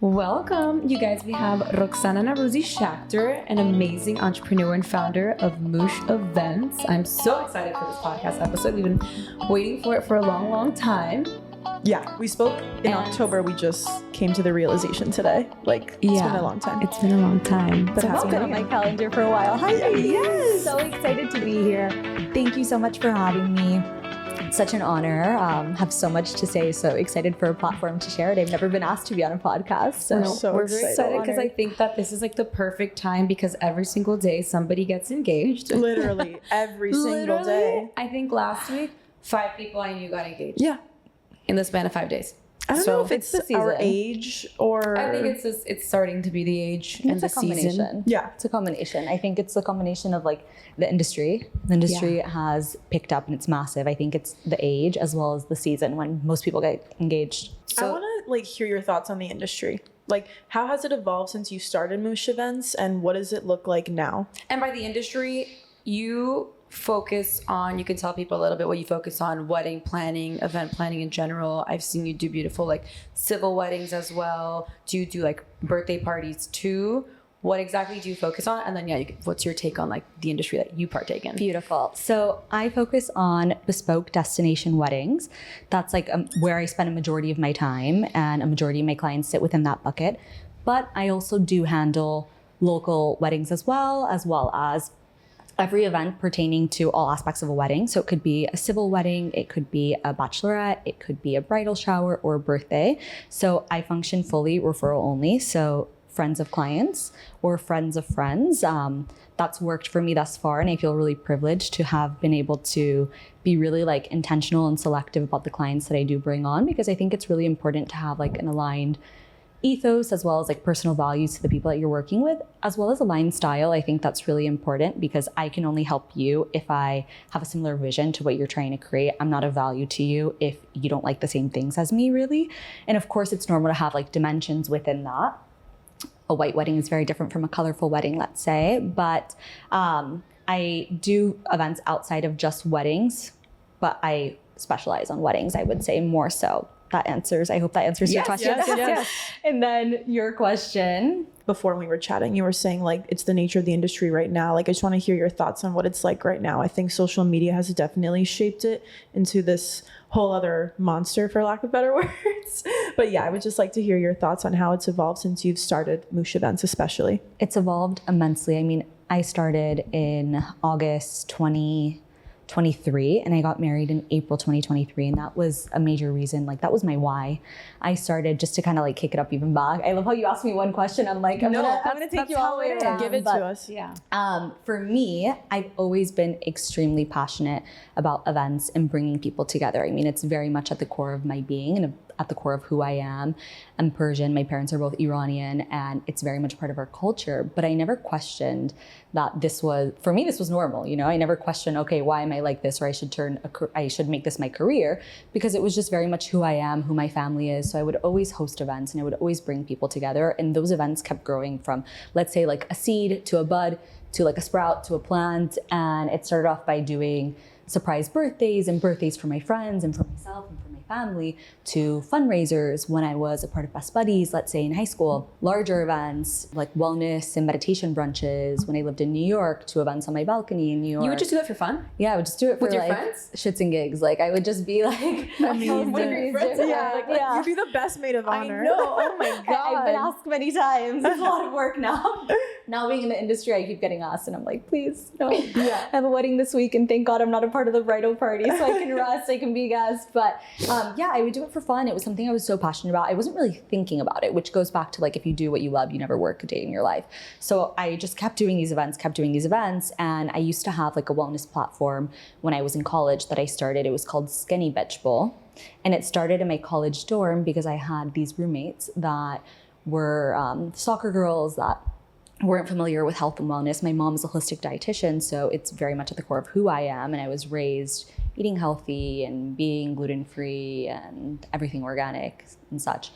Welcome, you guys. We have Roxana Naruzi Schachter, an amazing entrepreneur and founder of Moosh Events. I'm so excited for this podcast episode. We've been waiting for it for a long, long time. Yeah, we spoke in October. We just came to the realization today. It's been a long time. It's been a long time. But it's been on my calendar for a while. Hi, yes. So excited to be here. Thank you so much for having me. Such an honor. Have so much to say. So excited for a platform to share it. I've never been asked to be on a podcast. So we're very excited because I think that this is like the perfect time because every single day somebody gets engaged. Literally every single day. I think last week 5 people I knew got engaged. Yeah. In the span of 5 days. I don't know if it's our age or... I think it's starting to be the age and the season. Yeah. It's a combination. I think it's a combination of like the industry. The industry has picked up and it's massive. I think it's the age as well as the season when most people get engaged. So, I want to hear your thoughts on the industry. How has it evolved since you started Moosh Events and what does it look like now? And by the industry, you focus on, you can tell people a little bit what you focus on: wedding planning, event planning in general. I've seen you do beautiful civil weddings as well. Do you do birthday parties too? What exactly do you focus on? And then what's your take on the industry that you partake in? Beautiful. So I focus on bespoke destination weddings. That's where I spend a majority of my time, and a majority of my clients sit within that bucket. But I also do handle local weddings as well as every event pertaining to all aspects of a wedding. So it could be a civil wedding, it could be a bachelorette, it could be a bridal shower or a birthday. So I function fully referral only. So friends of clients or friends of friends. That's worked for me thus far. And I feel really privileged to have been able to be really intentional and selective about the clients that I do bring on, because I think it's really important to have an aligned ethos as well as personal values to the people that you're working with, as well as aligned style. I think that's really important because I can only help you if I have a similar vision to what you're trying to create. I'm not of value to you if you don't like the same things as me, really. And of course, it's normal to have dimensions within that. A white wedding is very different from a colorful wedding, let's say. But I do events outside of just weddings, but I specialize on weddings, I would say, more so. I hope that answers your question. Yes. And then your question. Before we were chatting, you were saying it's the nature of the industry right now. I just want to hear your thoughts on what it's like right now. I think social media has definitely shaped it into this whole other monster, for lack of better words. But yeah, I would just like to hear your thoughts on how it's evolved since you've started Moosh Events especially. It's evolved immensely. I mean, I started in August 2023 and I got married in April 2023, and that was a major reason. That was my why. I started just to kind of kick it up even back. I love how you asked me one question. I'm I'm gonna take you all the way around. Give it to us. Yeah. For me, I've always been extremely passionate about events and bringing people together. I mean, it's very much at the core of my being and at the core of who I am. I'm Persian. My parents are both Iranian, and it's very much part of our culture. But I never questioned that for me, this was normal. I never questioned, okay, why am I like this? Or I should make this my career, because it was just very much who I am, who my family is. So I would always host events and I would always bring people together. And those events kept growing from, let's say, a seed to a bud to a sprout to a plant. And it started off by doing surprise birthdays and birthdays for my friends and for myself and for my family, to fundraisers when I was a part of Best Buddies, let's say in high school, larger events like wellness and meditation brunches when I lived in New York, to events on my balcony in New York. You would just do that for fun? Yeah, I would just do it for with your friends? Shits and gigs. I would just be amazing. With your friends? Yeah. You'd be the best maid of honor. I know. Oh my God. I've been asked many times. It's a lot of work now. Now being in the industry, I keep getting asked and I'm like, please, no. Yeah. I have a wedding this week and thank God I'm not a part of the bridal party, so I can rest, I can be a guest. But I would do it for fun. It was something I was so passionate about. I wasn't really thinking about it, which goes back to if you do what you love, you never work a day in your life. So I just kept doing these events. And I used to have a wellness platform when I was in college that I started. It was called Skinny Bitch Bowl. And it started in my college dorm because I had these roommates that were soccer girls that weren't familiar with health and wellness. My mom is a holistic dietitian, so it's very much at the core of who I am. And I was raised eating healthy and being gluten-free and everything organic and such.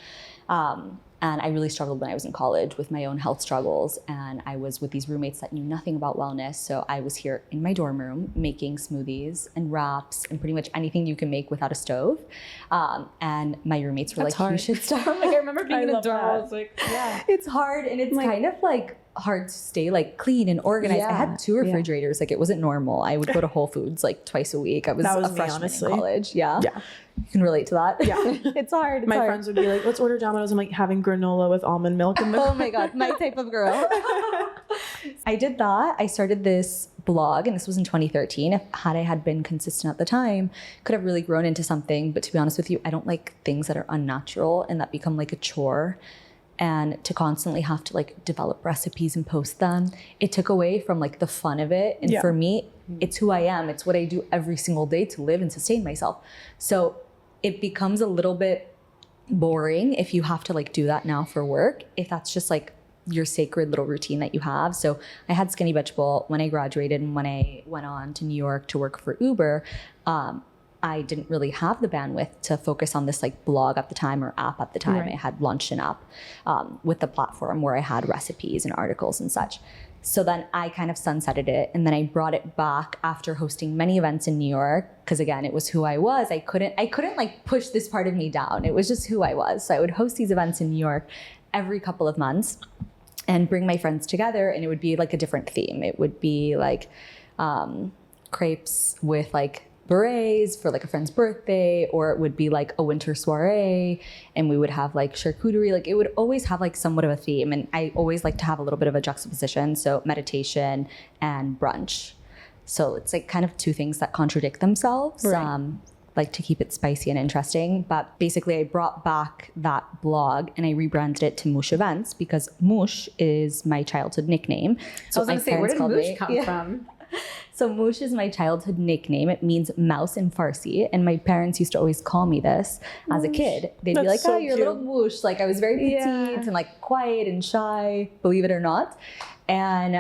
And I really struggled when I was in college with my own health struggles. And I was with these roommates that knew nothing about wellness. So I was here in my dorm room making smoothies and wraps and pretty much anything you can make without a stove. And my roommates were That's like, hard. you should start. I'm like, I remember being in a love dorm. I that. was like, yeah. It's hard, and it's kind of like hard to stay like clean and organized. I Yeah. had 2 refrigerators. Like it wasn't normal. I would go to Whole Foods like twice a week. I was, That was a me, freshman honestly. in college. Yeah. Yeah. You can relate to that. Yeah. It's hard. It's My hard. friends would be like, let's order Domino's. I'm like having granola with almond milk in the Oh my God, my type of girl. I did that. I started this blog, and this was in 2013. If I had been consistent at the time, could have really grown into something. But to be honest with you, I don't like things that are unnatural and that become like a chore. And to constantly have to like develop recipes and post them, it took away from like the fun of it. And for me, it's who I am. It's what I do every single day to live and sustain myself. So it becomes a little bit boring if you have to like do that now for work, if that's just like your sacred little routine that you have. So I had Skinny Vegetable when I graduated, and when I went on to New York to work for Uber, I didn't really have the bandwidth to focus on this like blog at the time or app at the time. I had launched an app with the platform where I had recipes and articles and such. So then I kind of sunsetted it, and then I brought it back after hosting many events in New York, because again, it was who I was. I couldn't like push this part of me down. It was just who I was. So I would host these events in New York every couple of months and bring my friends together, and it would be like a different theme. It would be like crepes with like berets for like a friend's birthday, or it would be like a winter soiree, and we would have like charcuterie. Like it would always have like somewhat of a theme, and I always like to have a little bit of a juxtaposition. So meditation and brunch. So it's like kind of 2 things that contradict themselves. Like to keep it spicy and interesting. But basically I brought back that blog and I rebranded it to Moosh Events, because Moosh is my childhood nickname. So I was going to say, where did Moosh come from? So Moosh is my childhood nickname. It means mouse in Farsi. And my parents used to always call me this as a kid. They'd be like, so oh, you're a little Moosh. Like I was very petite and like quiet and shy, believe it or not. And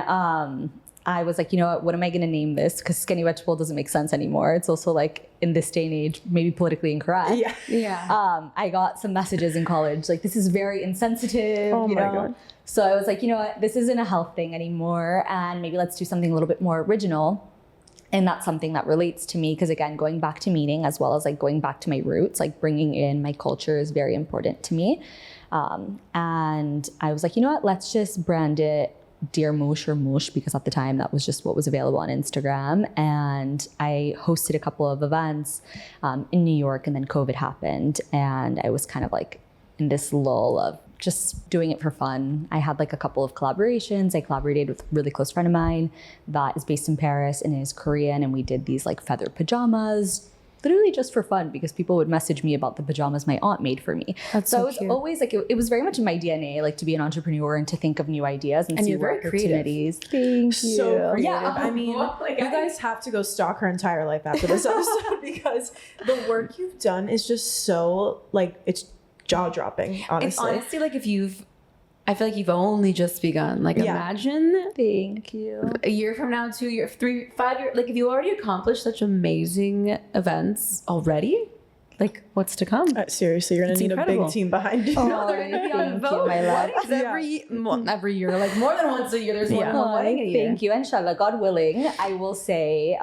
I was like, you know what am I going to name this? Because Skinny Vegetable doesn't make sense anymore. It's also like in this day and age, maybe politically incorrect. Yeah. I got some messages in college, like this is very insensitive, Oh you my know? God. So I was like, you know what, this isn't a health thing anymore. And maybe let's do something a little bit more original. And that's something that relates to me. Because again, going back to meaning, as well as like going back to my roots, like bringing in my culture is very important to me. And I was like, you know what, let's just brand it Dear Moosh or Moosh, because at the time that was just what was available on Instagram. And I hosted a couple of events in New York, and then COVID happened, and I was kind of like in this lull of just doing it for fun. I had like a couple of collaborations. I collaborated with a really close friend of mine that is based in Paris and is Korean, and we did these like feather pajamas, literally just for fun, because people would message me about the pajamas my aunt made for me. That's so so I was cute. always like, it was very much in my DNA, like to be an entrepreneur and to think of new ideas and see you're where very creative. opportunities. Thank you. So creative. Yeah. I mean, Like, you guys have to go stalk her entire life after this episode, because the work you've done is just so like, it's jaw dropping, honestly. It's honestly like I feel like you've only just begun. Like imagine Thank you. a year from now, 2 years, 3, 5 years, like if you already accomplished such amazing events already, like what's to come? Seriously, you're gonna It's need incredible. a big team behind you. No, they're gonna be on Thank you, Vogue my love. weddings every year, like more than once a year. There's more than one wedding a year. Thank you. Inshallah, God willing, I will say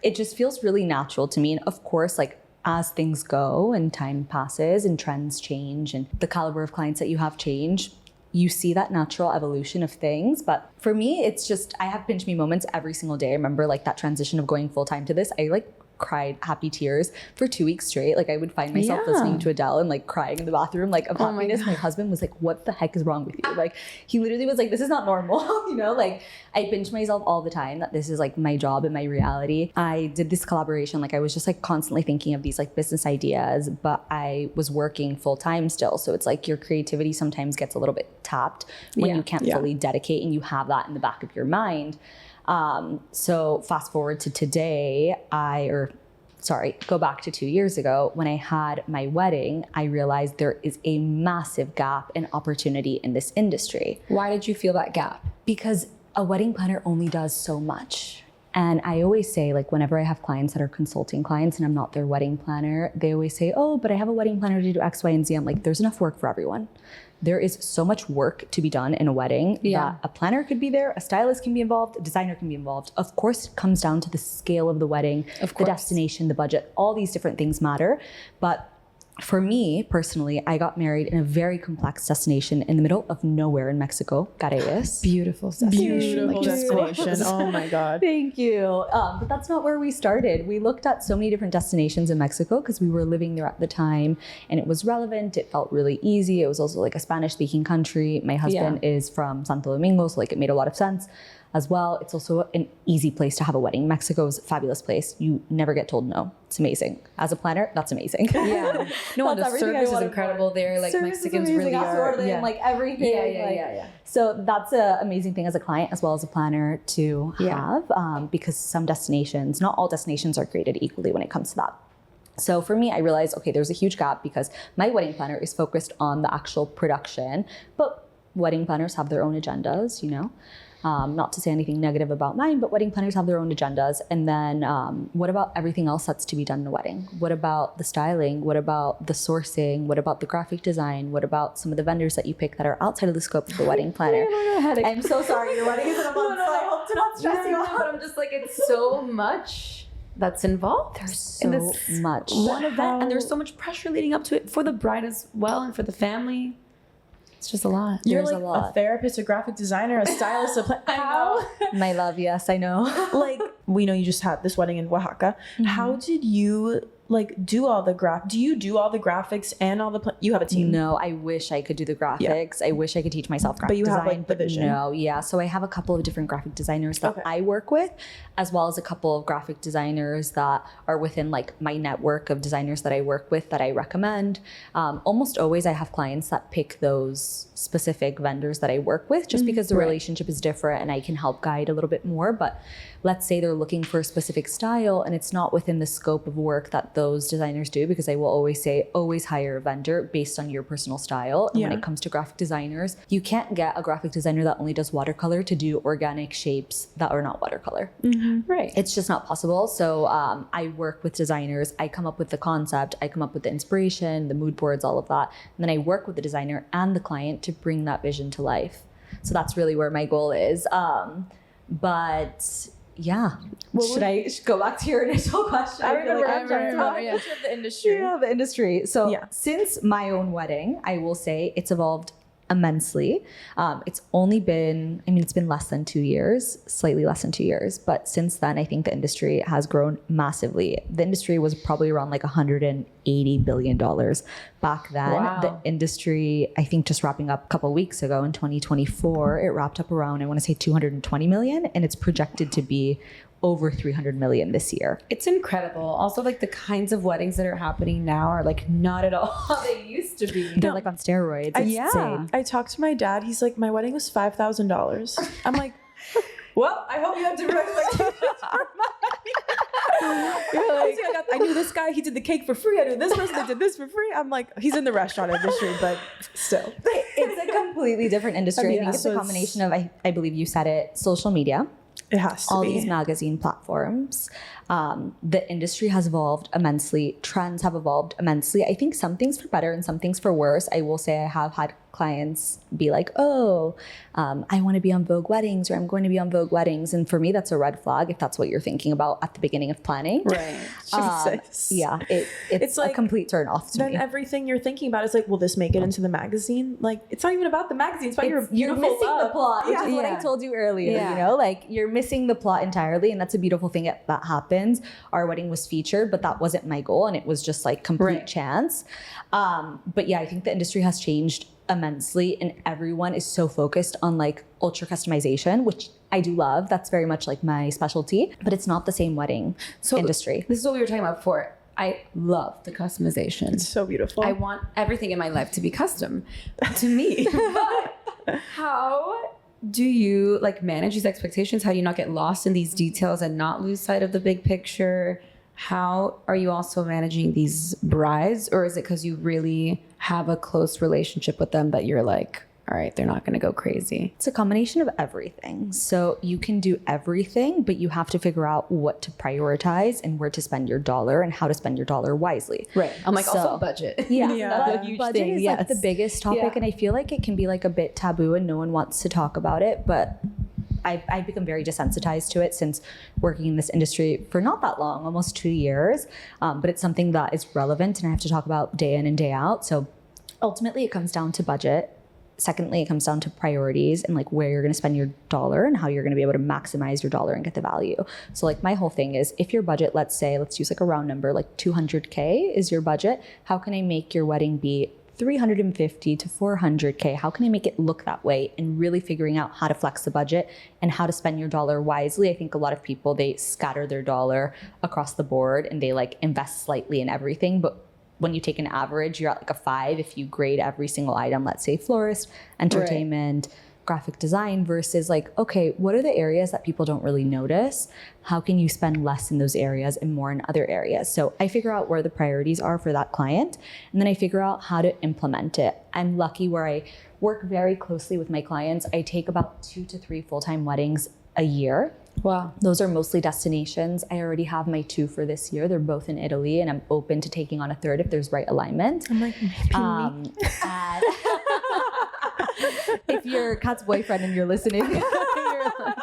it just feels really natural to me. And of course, like as things go and time passes and trends change and the caliber of clients that you have change, you see that natural evolution of things. But for me, it's just, I have pinch me moments every single day. I remember like that transition of going full time to this. I like cried happy tears for 2 weeks straight. Like I would find myself listening to Adele and like crying in the bathroom, like of happiness. My husband was like, what the heck is wrong with you? Like he literally was like, this is not normal. You know, like I pinch myself all the time that this is like my job and my reality. I did this collaboration. Like I was just like constantly thinking of these like business ideas, but I was working full time still. So it's like your creativity sometimes gets a little bit tapped when you can't fully dedicate, and you have that in the back of your mind. So fast forward to today, go back to 2 years ago when I had my wedding, I realized there is a massive gap in opportunity in this industry. Why did you feel that gap? Because a wedding planner only does so much. And I always say, like, whenever I have clients that are consulting clients and I'm not their wedding planner, they always say, oh, but I have a wedding planner to do X, Y, and Z. I'm like, there's enough work for everyone. There is so much work to be done in a wedding that a planner could be there, a stylist can be involved, a designer can be involved. Of course, it comes down to the scale of the wedding, the destination, the budget, all these different things matter. But for me personally, I got married in a very complex destination in the middle of nowhere in Mexico, Carayes. Beautiful destination. Beautiful destination. Oh my God. Thank you. But that's not where we started. We looked at so many different destinations in Mexico because we were living there at the time and it was relevant. It felt really easy. It was also like a Spanish speaking country. My husband is from Santo Domingo, so like it made a lot of sense as well. It's also an easy place to have a wedding. Mexico is a fabulous place. You never get told no. It's amazing. As a planner, that's amazing. Yeah. No, and the service is incredible there. Like Service Mexicans is really are. are. Yeah. Like everything. Yeah. So that's an amazing thing as a client as well as a planner to have because some destinations, not all destinations are created equally when it comes to that. So for me, I realized, okay, there's a huge gap because my wedding planner is focused on the actual production, but wedding planners have their own agendas, you know? Not to say anything negative about mine, but wedding planners have their own agendas. And then what about everything else that's to be done in a wedding? What about the styling? What about the sourcing? What about the graphic design? What about some of the vendors that you pick that are outside of the scope of the wedding planner? I'm so sorry, your wedding isn't a month, so I hope to not stress you out. But I'm just like, it's so much that's involved. There's so much. One event, and there's so much pressure leading up to it for the bride as well and for the family. It's just a lot. You're There's like a lot. a therapist, a graphic designer, a stylist, how? My love, yes, I know. Like, we know you just had this wedding in Oaxaca. How did you like do all the do you do all the graphics and all the you have a team? No, I wish I could do the graphics. I wish I could teach myself graphic you design, have like the vision. No, yeah. So I have a couple of different graphic designers that I work with, as well as a couple of graphic designers that are within like my network of designers that I work with that I recommend. Almost always I have clients that pick those specific vendors that I work with just because the relationship is different and I can help guide a little bit more. But let's say they're looking for a specific style and it's not within the scope of work that those designers do, because I will always say, always hire a vendor based on your personal style. And when it comes to graphic designers, you can't get a graphic designer that only does watercolor to do organic shapes that are not watercolor. Right. It's just not possible. So I work with designers. I come up with the concept. I come up with the inspiration, the mood boards, all of that. And then I work with the designer and the client to bring that vision to life. So that's really where my goal is. But yeah. Should I go back to your initial question? I remember Yeah. the industry. Yeah, the industry. So since my own wedding, I will say it's evolved immensely. It's only been, it's been less than 2 years, slightly less than 2 years. But since then, I think the industry has grown massively. The industry was probably around like $180 billion back then. Wow. The industry, I think just wrapping up a couple of weeks ago in 2024, it wrapped up around, I want to say 220 million, and it's projected to be over 300 million this year. It's incredible. Also, like the kinds of weddings that are happening now are like not at all how they used to be. They're like on steroids. It's insane. I talked to my dad. He's like, my wedding was $5,000. I'm like, well, I hope you have different expectations for I knew this guy, he did the cake for free. I knew this person that did this for free. I'm like, he's in the restaurant industry, but still. It's a completely different industry. I think it's a combination of, I believe you said it, social media. It has to all be. These magazine platforms. The industry has evolved immensely. Trends have evolved immensely. I think some things for better and some things for worse. I will say I have had clients be like, oh, I want to be on Vogue Weddings, or I'm going to be on Vogue Weddings. And for me, that's a red flag if that's what you're thinking about at the beginning of planning. Right. Jesus. Yeah, it's like a complete turn off to then me. everything you're thinking about is like, will this make it into the magazine? Like, it's not even about the magazine. It's about your You're beautiful missing love. the plot, which is what I told you earlier. You know, like you're missing the plot entirely, and that's a beautiful thing that happens. Our wedding was featured, but that wasn't my goal, and it was just like complete chance. But yeah, I think the industry has changed immensely, and everyone is so focused on like ultra customization, which I do love. That's very much like my specialty, but it's not the same wedding industry. This is what we were talking about before. I love the customization. It's so beautiful. I want everything in my life to be custom to me. But how do you like manage these expectations? How do you not get lost in these details and not lose sight of the big picture? How are you also managing these brides? Or is it because you really have a close relationship with them that you're like, all right, they're not going to go crazy? It's a combination of everything. So you can do everything, but you have to figure out what to prioritize and where to spend your dollar and how to spend your dollar wisely. Right. I'm like, also budget. Yeah. a huge Budget thing. is like the biggest topic, and I feel like it can be like a bit taboo and no one wants to talk about it, but I've become very desensitized to it since working in this industry for not that long, almost 2 years. But it's something that is relevant and I have to talk about day in and day out. So ultimately it comes down to budget. Secondly, it comes down to priorities and like where you're going to spend your dollar and how you're going to be able to maximize your dollar and get the value. So like my whole thing is, if your budget, let's use like a round number, like 200K is your budget, how can I make your wedding be 350 to 400K? How can I make it look that way? And really figuring out how to flex the budget and how to spend your dollar wisely. I think a lot of people, they scatter their dollar across the board and they like invest slightly in everything. But when you take an average, you're at like a 5 if you grade every single item, let's say florist, entertainment, graphic design, versus like, okay, what are the areas that people don't really notice? How can you spend less in those areas and more in other areas? So I figure out where the priorities are for that client, and then I figure out how to implement it. I'm lucky where I work very closely with my clients. I take about 2 to 3 full-time weddings a year. Wow. Those are mostly destinations. I already have my 2 for this year. They're both in Italy, and I'm open to taking on a 3rd if there's right alignment. I'm like, maybe me. And if you're Kat's boyfriend and you're listening, you're like,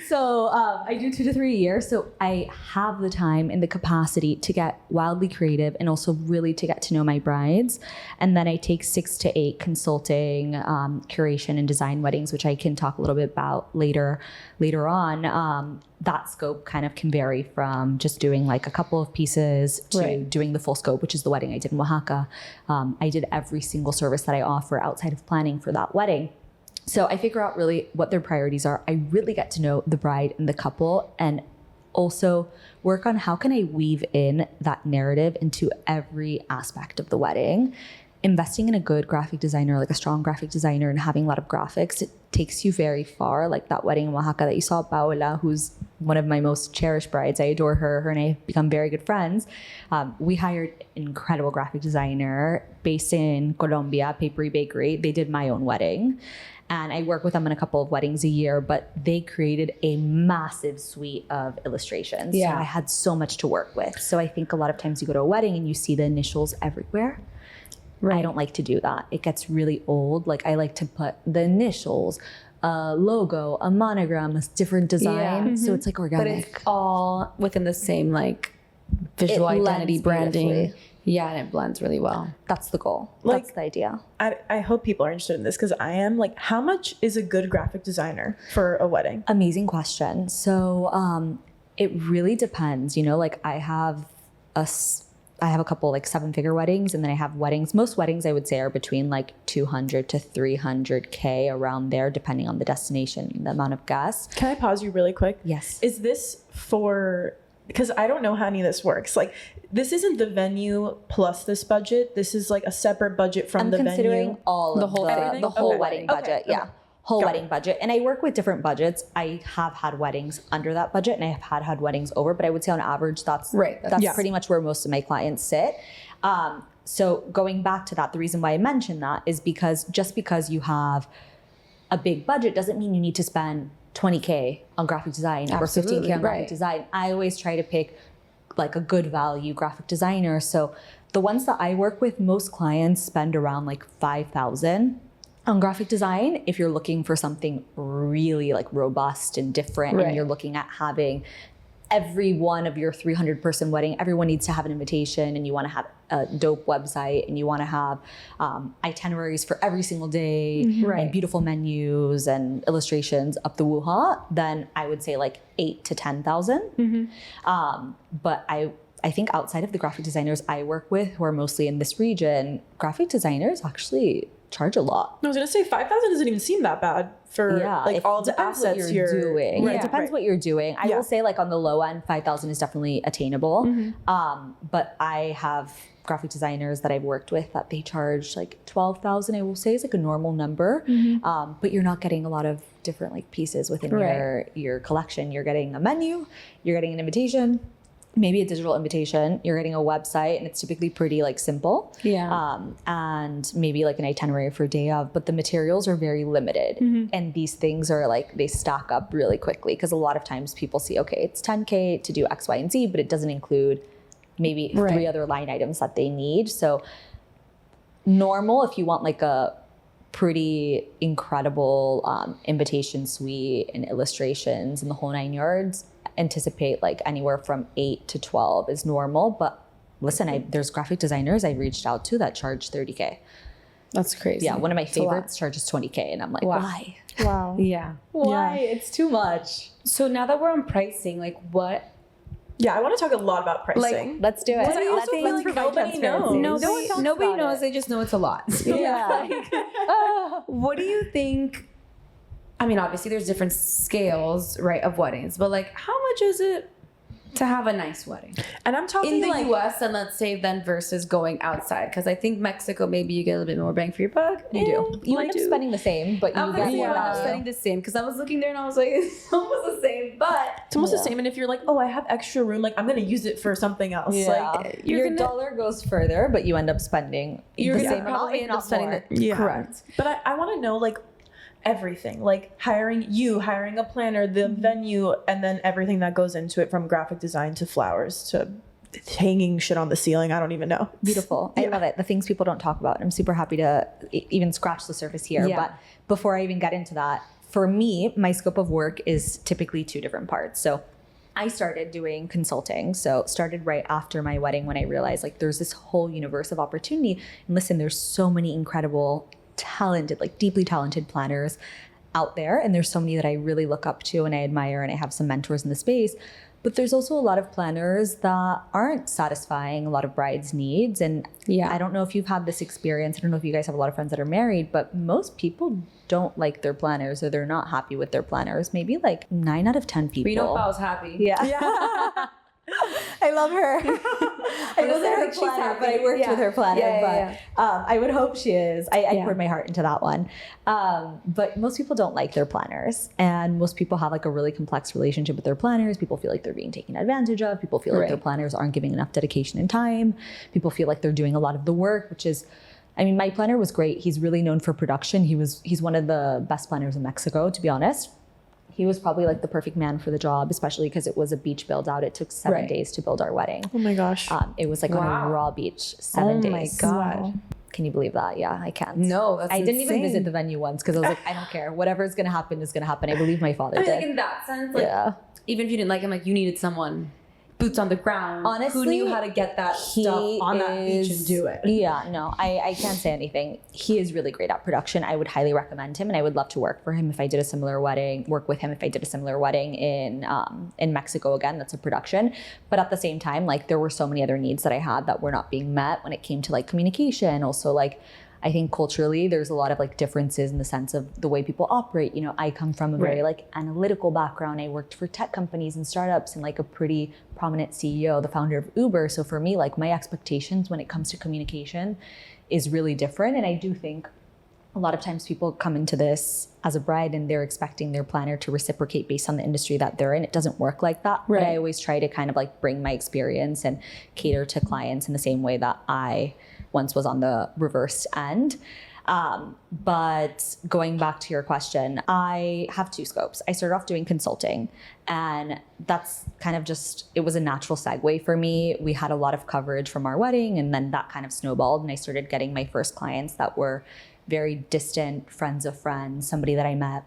so I do 2 to 3 a year. So I have the time and the capacity to get wildly creative and also really to get to know my brides. And then I take 6 to 8 consulting, curation and design weddings, which I can talk a little bit about later on. That scope kind of can vary from just doing like a couple of pieces to doing the full scope, which is the wedding I did in Oaxaca. I did every single service that I offer outside of planning for that wedding. So I figure out really what their priorities are. I really get to know the bride and the couple, and also work on how can I weave in that narrative into every aspect of the wedding. Investing in a good graphic designer, like a strong graphic designer, and having a lot of graphics, it takes you very far. Like that wedding in Oaxaca that you saw, Paola, who's one of my most cherished brides. I adore her. Her and I have become very good friends. We hired an incredible graphic designer based in Colombia, Papery Bakery. They did my own wedding. And I work with them in a couple of weddings a year, but they created a massive suite of illustrations. Yeah. So I had so much to work with. So I think a lot of times you go to a wedding and you see the initials everywhere. Right. I don't like to do that. It gets really old. Like I like to put the initials, a logo, a monogram, a different design. Yeah. So it's like organic. But it's all within the same like visual identity, branding. Yeah, and it blends really well. That's the goal. Like, that's the idea. I hope people are interested in this because I am. Like, how much is a good graphic designer for a wedding? Amazing question. So it really depends. You know, like I have a couple like 7-figure weddings, and then I have weddings. Most weddings I would say are between like 200 to 300K, around there, depending on the destination, the amount of guests. Can I pause you really quick? Yes. Is this for, because I don't know how any of this works. Like, this isn't the venue plus this budget. This is like a separate budget from the venue. I'm considering all the of whole the whole wedding budget. Okay. Yeah. Whole Got wedding budget. And I work with different budgets. I have had weddings under that budget, and I have had weddings over, but I would say on average, that's pretty much where most of my clients sit. So going back to that, the reason why I mentioned that is because just because you have a big budget doesn't mean you need to spend 20K on graphic design or 15K on graphic design. I always try to pick like a good value graphic designer. So the ones that I work with, most clients spend around like $5,000 on graphic design. If you're looking for something really like robust and different, and you're looking at having every one of your 300-person wedding, everyone needs to have an invitation, and you want to have a dope website, and you want to have itineraries for every single day, and beautiful menus and illustrations up the woo-ha, then I would say like 8 to 10,000. But I think outside of the graphic designers I work with, who are mostly in this region, graphic designers actually charge a lot. I was gonna say 5,000 doesn't even seem that bad for like all the assets you're doing. It depends what you're doing. I will say like on the low end, 5,000 is definitely attainable. But I have graphic designers that I've worked with that they charge like 12,000. I will say is like a normal number. But you're not getting a lot of different like pieces within your collection. You're getting a menu, you're getting an invitation, maybe a digital invitation, you're getting a website, and it's typically pretty like simple. And maybe like an itinerary for a day of, but the materials are very limited. And these things are like, they stack up really quickly, because a lot of times people see, okay, it's 10K to do X, Y, and Z, but it doesn't include maybe 3 other line items that they need. So normal, if you want like a pretty incredible invitation suite and illustrations and the whole 9 yards. Anticipate like anywhere from 8 to 12 is normal. But listen, there's graphic designers I reached out to that charge $30K. That's crazy. Yeah, one of my favorites charges $20K, and I'm like, why? Wow. Yeah. Why? It's too much. So now that we're on pricing, like what? Yeah, I want to talk a lot about pricing. Let's do it. Because I also feel like nobody knows. Nobody knows. They just know it's a lot. Yeah. What do you think? I mean, obviously there's different scales, right, of weddings, but like how much is it to have a nice wedding And I'm talking in the like, US, and let's say then versus going outside? Because I think Mexico, maybe you get a little bit more bang for your buck. You do. You end up spending the same, but you I'm get more not value. spending the same, because I was looking there and I was like, it's almost the same, but it's almost the same. And if you're like, oh, I have extra room, like I'm going to use it for something else. Yeah. Like Your dollar goes further, but you end up spending the same amount, probably if end up not spending more. the correct. But I want to know like everything, like hiring a planner, the venue, and then everything that goes into it, from graphic design to flowers to hanging shit on the ceiling. I don't even know. Beautiful. I love it. The things people don't talk about. I'm super happy to even scratch the surface here. Yeah. But before I even get into that, for me, my scope of work is typically 2 different parts. So I started doing consulting. So started right after my wedding, when I realized like there's this whole universe of opportunity. And listen, there's so many incredible, talented, like deeply talented planners out there. And there's so many that I really look up to and I admire, and I have some mentors in the space. But there's also a lot of planners that aren't satisfying a lot of brides' needs. And I don't know if you've had this experience. I don't know if you guys have a lot of friends that are married, but most people don't like their planners, or they're not happy with their planners. Maybe like 9 out of 10 people. But you know if I was happy. Yeah. I love her. I wasn't her planner, but I worked with her planner. I would hope she is. I poured my heart into that one. But most people don't like their planners, and most people have like a really complex relationship with their planners. People feel like they're being taken advantage of. People feel like their planners aren't giving enough dedication and time. People feel like they're doing a lot of the work, which is, I mean, my planner was great. He's really known for production. He's one of the best planners in Mexico, to be honest. He was probably like the perfect man for the job, especially because it was a beach build out. It took 7 days to build our wedding. Oh my gosh. It was like on a raw beach, 7 days. Oh my God. Wow. Can you believe that? Yeah, I can't. No, that's I didn't even insane. visit the venue once because I was like, I don't care. Whatever's going to happen is going to happen. I believe my father I mean, did. like in that sense, like even if you didn't like him, like you needed someone boots on the ground, Honestly, who knew how to get that stuff on that beach and do it. Yeah, no, I can't say anything. He is really great at production. I would highly recommend him, and I would love to work for him if I did a similar wedding, work with him if I did a similar wedding in Mexico again. That's a production. But at the same time, like there were so many other needs that I had that were not being met when it came to like communication. Also, like I think culturally there's a lot of like differences in the sense of the way people operate. You know, I come from a very like analytical background. I worked for tech companies and startups and like a pretty prominent CEO, the founder of Uber. So for me, like my expectations when it comes to communication is really different. And I do think a lot of times people come into this as a bride and they're expecting their planner to reciprocate based on the industry that they're in. It doesn't work like that. But I always try to kind of like bring my experience and cater to clients in the same way that I once was on the reverse end. But going back to your question, I have 2 scopes. I started off doing consulting, and that's kind of just, it was a natural segue for me. We had a lot of coverage from our wedding, and then that kind of snowballed, and I started getting my first clients that were very distant friends of friends, somebody that I met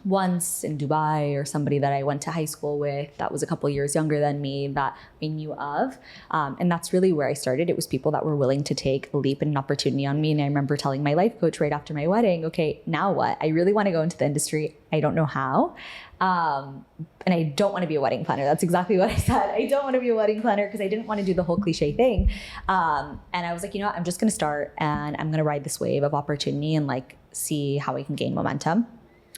once in Dubai, or somebody that I went to high school with that was a couple years younger than me that I knew of. And that's really where I started. It was people that were willing to take a leap and an opportunity on me. And I remember telling my life coach right after my wedding, okay, now what? I really want to go into the industry. I don't know how. And I don't want to be a wedding planner. That's exactly what I said. I don't want to be a wedding planner because I didn't want to do the whole cliche thing. And I was like, you know what? I'm just going to start and I'm going to ride this wave of opportunity and like see how I can gain momentum.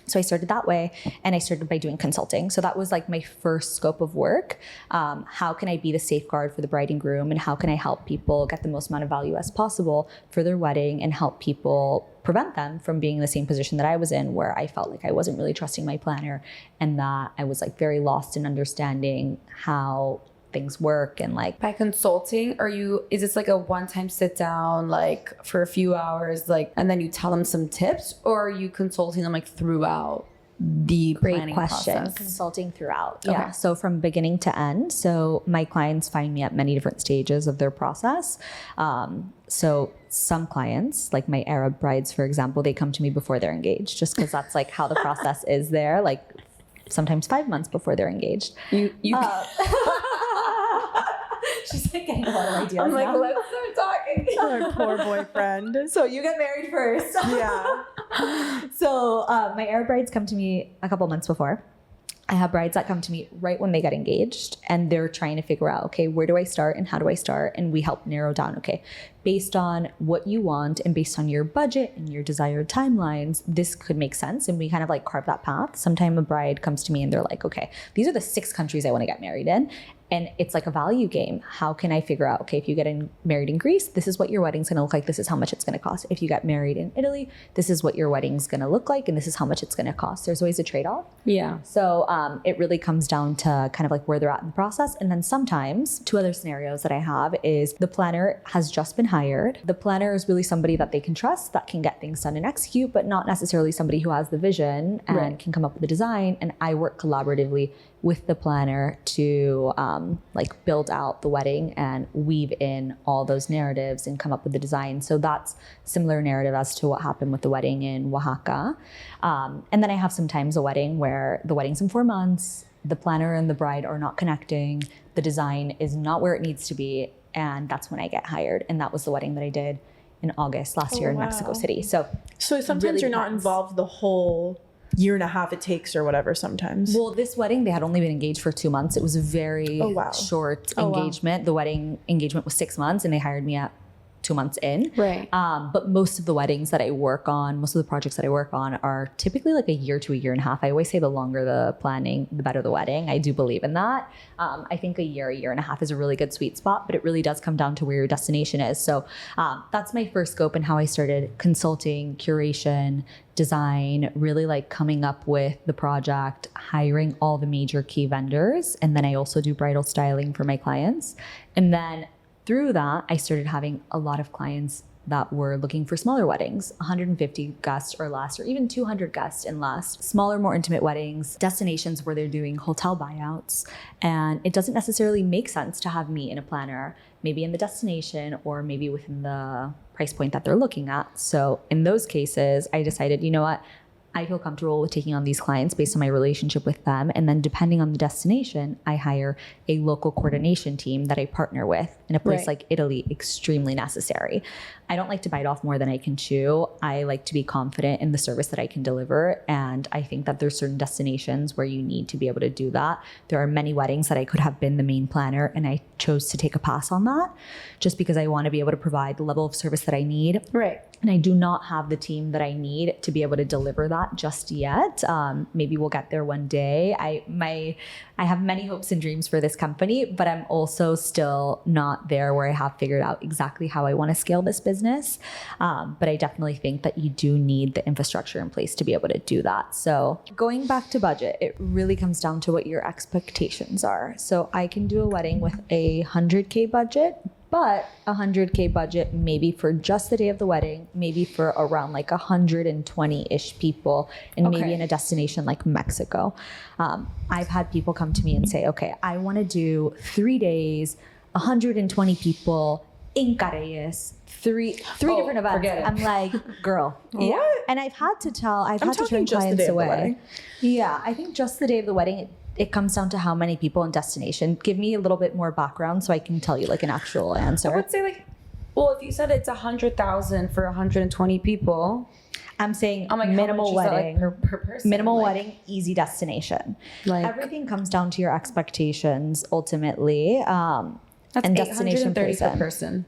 So I started that way, and I started by doing consulting. So that was like my first scope of work. How can I be the safeguard for the bride and groom, and how can I help people get the most amount of value as possible for their wedding and help people prevent them from being in the same position that I was in, where I felt like I wasn't really trusting my planner and that I was like very lost in understanding how things work. And like, by consulting, is this like a one-time sit down, like for a few hours, like, and then you tell them some tips, or are you consulting them like throughout the planning process? Consulting throughout. Okay. Yeah. So from beginning to end. So my clients find me at many different stages of their process. So some clients, like my Arab brides, for example, they come to me before they're engaged, just because that's like how the process is there. Like sometimes 5 months before they're engaged. You She's like getting a lot of ideas. I'm like, now. let's start talking. Our poor boyfriend. So you get married first. Yeah. So my Arab brides come to me a couple months before. I have brides that come to me right when they get engaged, and they're trying to figure out, okay, where do I start and how do I start? And we help narrow down, okay, based on what you want and based on your budget and your desired timelines, this could make sense. And we kind of like carve that path. Sometime a bride comes to me and they're like, okay, these are the 6 countries I want to get married in. And it's like a value game. How can I figure out, okay, if you get married in Greece, this is what your wedding's gonna look like. This is how much it's gonna cost. If you get married in Italy, this is what your wedding's gonna look like. And this is how much it's gonna cost. There's always a trade-off. Yeah. So it really comes down to kind of like where they're at in the process. And then sometimes 2 other scenarios that I have is the planner has just been hired. The planner is really somebody that they can trust, that can get things done and execute, but not necessarily somebody who has the vision and can come up with the design. And I work collaboratively with the planner to like build out the wedding and weave in all those narratives and come up with the design. So that's similar narrative as to what happened with the wedding in Oaxaca. And then I have sometimes a wedding where the wedding's in 4 months, the planner and the bride are not connecting, the design is not where it needs to be, and that's when I get hired. And that was the wedding that I did in August last year in Mexico City. So sometimes really you're not depends. involved the whole year and a half it takes or whatever sometimes. Well, this wedding, they had only been engaged for 2 months. It was a very short engagement. The wedding engagement was 6 months and they hired me at 2 months in. Right. But most of the weddings that I work on, most of the projects that I work on are typically like a year to a year and a half. I always say the longer the planning, the better the wedding. I do believe in that. I think a year and a half is a really good sweet spot, but it really does come down to where your destination is. So that's my first scope and how I started consulting, curation, design, really like coming up with the project, hiring all the major key vendors. And then I also do bridal styling for my clients. And then through that, I started having a lot of clients that were looking for smaller weddings, 150 guests or less, or even 200 guests and less, smaller, more intimate weddings, destinations where they're doing hotel buyouts. And it doesn't necessarily make sense to have me in a planner, maybe in the destination or maybe within the price point that they're looking at. So in those cases, I decided, you know what? I feel comfortable with taking on these clients based on my relationship with them. And then depending on the destination, I hire a local coordination team that I partner with. In a place like Italy, extremely necessary. I don't like to bite off more than I can chew. I like to be confident in the service that I can deliver. And I think that there's certain destinations where you need to be able to do that. There are many weddings that I could have been the main planner and I chose to take a pass on that just because I want to be able to provide the level of service that I need. Right. And I do not have the team that I need to be able to deliver that just yet. Maybe we'll get there one day. I have many hopes and dreams for this company, but I'm also still not there where I have figured out exactly how I want to scale this business. But I definitely think that you do need the infrastructure in place to be able to do that. So going back to budget, it really comes down to what your expectations are. So I can do a wedding with a 100K budget, but a 100K budget maybe for just the day of the wedding, maybe for around like 120-ish people, and maybe in a destination like Mexico. I've had people come to me and say, okay, I want to do 3 days, 120 people, in Careyes, three different events. I'm like, girl, What? And I've had to turn just the clients day of the away. wedding. Yeah, I think just the day of the wedding, it comes down to how many people and destination. Give me a little bit more background so I can tell you like an actual answer. I would say like, well, if you said it's 100,000 for 120 people, I'm saying I'm like, minimal how much is that, wedding, like, per person? minimal Like- wedding, easy destination. Like- Everything comes down to your expectations ultimately, that's and destination 830 per person. person.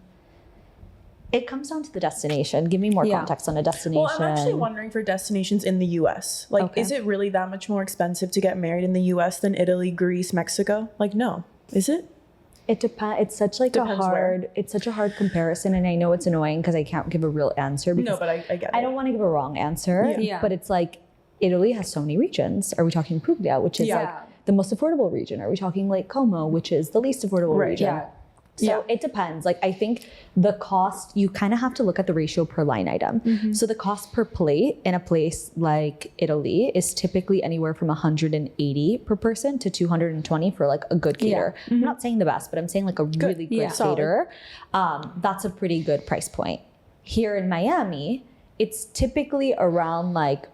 It comes down to the destination. Give me more context on a destination. Well, I'm actually wondering for destinations in the US. Like, Okay. is it really that much more expensive to get married in the US than Italy, Greece, Mexico? Like, no. Is it? It depends. It's such like Depends where. it's such a hard comparison, and I know it's annoying because I can't give a real answer. Because No, but I get it. I don't want to give a wrong answer. Yeah. But it's like Italy has so many regions. Are we talking Puglia, which is Yeah. like the most affordable region? Are we talking like Como, which is the least affordable Right. region? Yeah. So it depends. Like, I think the cost, you kind of have to look at the ratio per line item. So the cost per plate in a place like Italy is typically anywhere from 180 per person to 220 for like a good caterer. I'm not saying the best, but I'm saying like a really good caterer. That's a pretty good price point. Here in Miami, it's typically around like,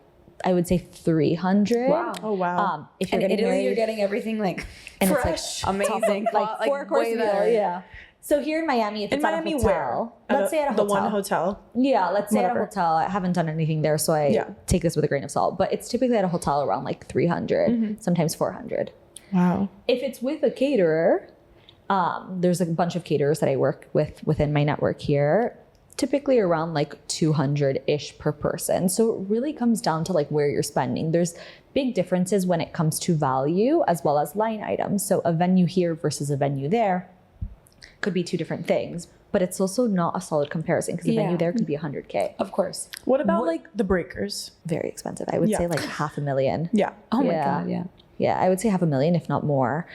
I would say 300. Wow. Oh, wow. If you're In getting Italy, married, you're getting everything like and fresh, it's like amazing, like 4-course way meal. better. Yeah. So here in Miami, if it's at a hotel, where? let's say at a the hotel. one hotel. Yeah, let's say Whatever. at a hotel. I haven't done anything there, so I take this with a grain of salt. But it's typically at a hotel around like 300, sometimes 400. Wow. If it's with a caterer, there's a bunch of caterers that I work with within my network here, typically around like 200-ish per person. So it really comes down to like where you're spending. There's big differences when it comes to value as well as line items. So a venue here versus a venue there could be two different things, but it's also not a solid comparison because the venue there could be 100K. Of course. What about like the breakers? Very expensive. I would say like $500,000. Yeah. Oh my Yeah. God, yeah. Yeah, I would say $500,000, if not more.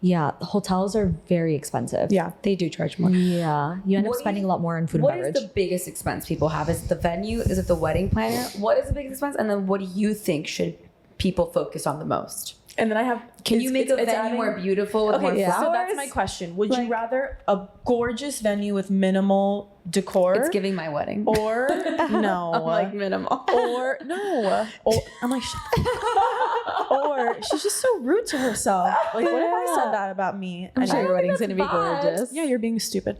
Yeah, the hotels are very expensive. Yeah. They do charge more. Yeah, you end up What do spending you- a lot more on food and What beverage. is the biggest expense people have? Is it the venue? Is it the wedding planner? What is the biggest expense? And then what do you think should people focus on the most? And then I have. Can you make a venue more beautiful with more Okay, flowers? so that's my question. Would you Like- rather a gorgeous venue with minimal decor, It's giving my wedding. or no, I'm like minimal. or no, or I'm like, or she's just so rude to herself. Like, what if I said that about me? I'm And sure I- your wedding's gonna be gorgeous. Yeah, you're being stupid.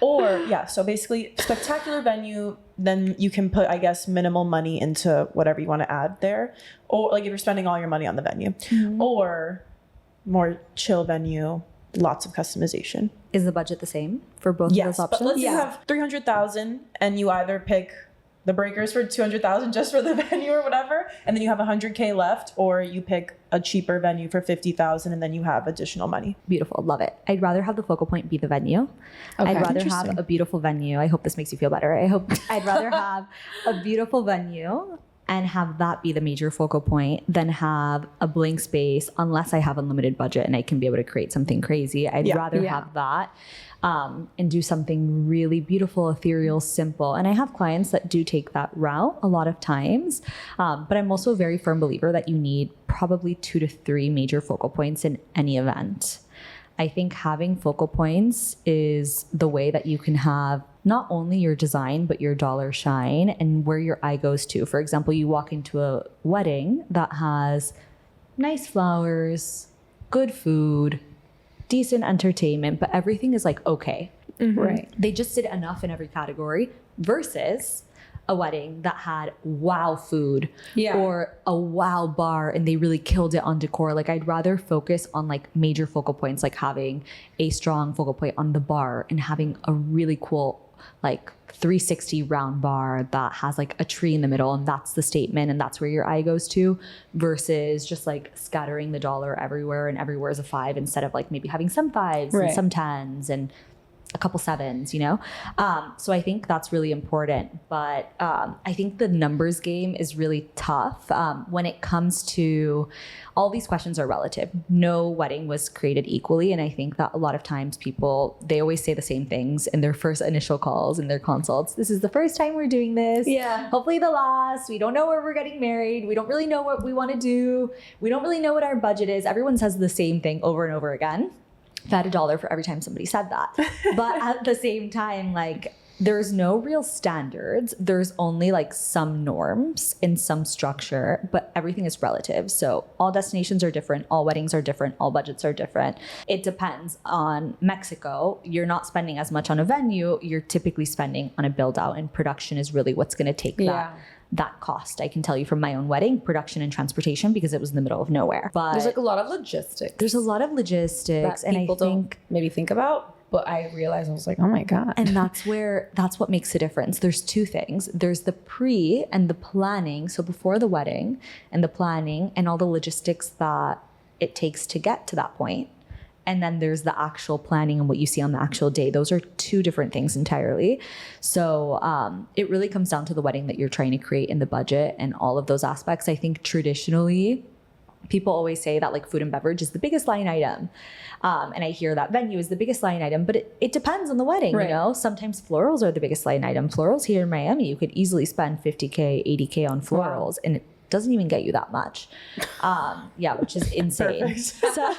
Or yeah, so basically spectacular venue, then you can put, I guess, minimal money into whatever you want to add there. Or like if you're spending all your money on the venue. Or more chill venue, lots of customization. Is the budget the same for both of Yes, those but options? let's say you have 300,000 and you either pick the breakers for 200,000 just for the venue or whatever, and then you have 100K left, or you pick a cheaper venue for 50,000 and then you have additional money. Beautiful, love it. I'd rather have the focal point be the venue. Okay. I'd rather Interesting. have a beautiful venue. I hope this makes you feel better. I'd rather have a beautiful venue and have that be the major focal point than have a blank space, unless I have unlimited budget and I can be able to create something crazy. I'd rather have that and do something really beautiful, ethereal, simple. And I have clients that do take that route a lot of times. But I'm also a very firm believer that you need probably 2 to 3 major focal points in any event. I think having focal points is the way that you can have not only your design, but your dollar shine and where your eye goes to. For example, you walk into a wedding that has nice flowers, good food, decent entertainment, but everything is like, okay. Right. They just did enough in every category versus a wedding that had wow food or a wow bar and they really killed it on decor. Like I'd rather focus on like major focal points, like having a strong focal point on the bar and having a really cool like 360 round bar that has like a tree in the middle and that's the statement and that's where your eye goes to, versus just like scattering the dollar everywhere and everywhere is a 5 instead of like maybe having some 5s and some 10s and a couple 7s, you know? So I think that's really important. But I think the numbers game is really tough when it comes to all these questions are relative. No wedding was created equally. And I think that a lot of times people, they always say the same things in their first initial calls and their consults. This is the first time we're doing this. Yeah. Hopefully the last. We don't know where we're getting married. We don't really know what we want to do. We don't really know what our budget is. Everyone says the same thing over and over again. I've had $1 for every time somebody said that. But at the same time, like there's no real standards. There's only like some norms and some structure, but everything is relative. So all destinations are different. All weddings are different. All budgets are different. It depends. On Mexico, you're not spending as much on a venue. You're typically spending on a build out, and production is really what's going to take that cost. I can tell you from my own wedding, production and transportation, because it was in the middle of nowhere. But There's like a lot of logistics. there's a lot of logistics, that and I people think don't maybe think about. But I realized I was like, oh my God. and that's what makes the difference. There's 2 things. There's the pre and the planning. So before the wedding and the planning and all the logistics that it takes to get to that point. And then there's the actual planning and what you see on the actual day. Those are 2 different things entirely. So it really comes down to the wedding that you're trying to create in the budget and all of those aspects. I think traditionally, people always say that like food and beverage is the biggest line item. And I hear that venue is the biggest line item, but it depends on the wedding, you know? Sometimes florals are the biggest line item. Florals here in Miami, you could easily spend $50K, $80K on florals, and it doesn't even get you that much. Which is insane. So,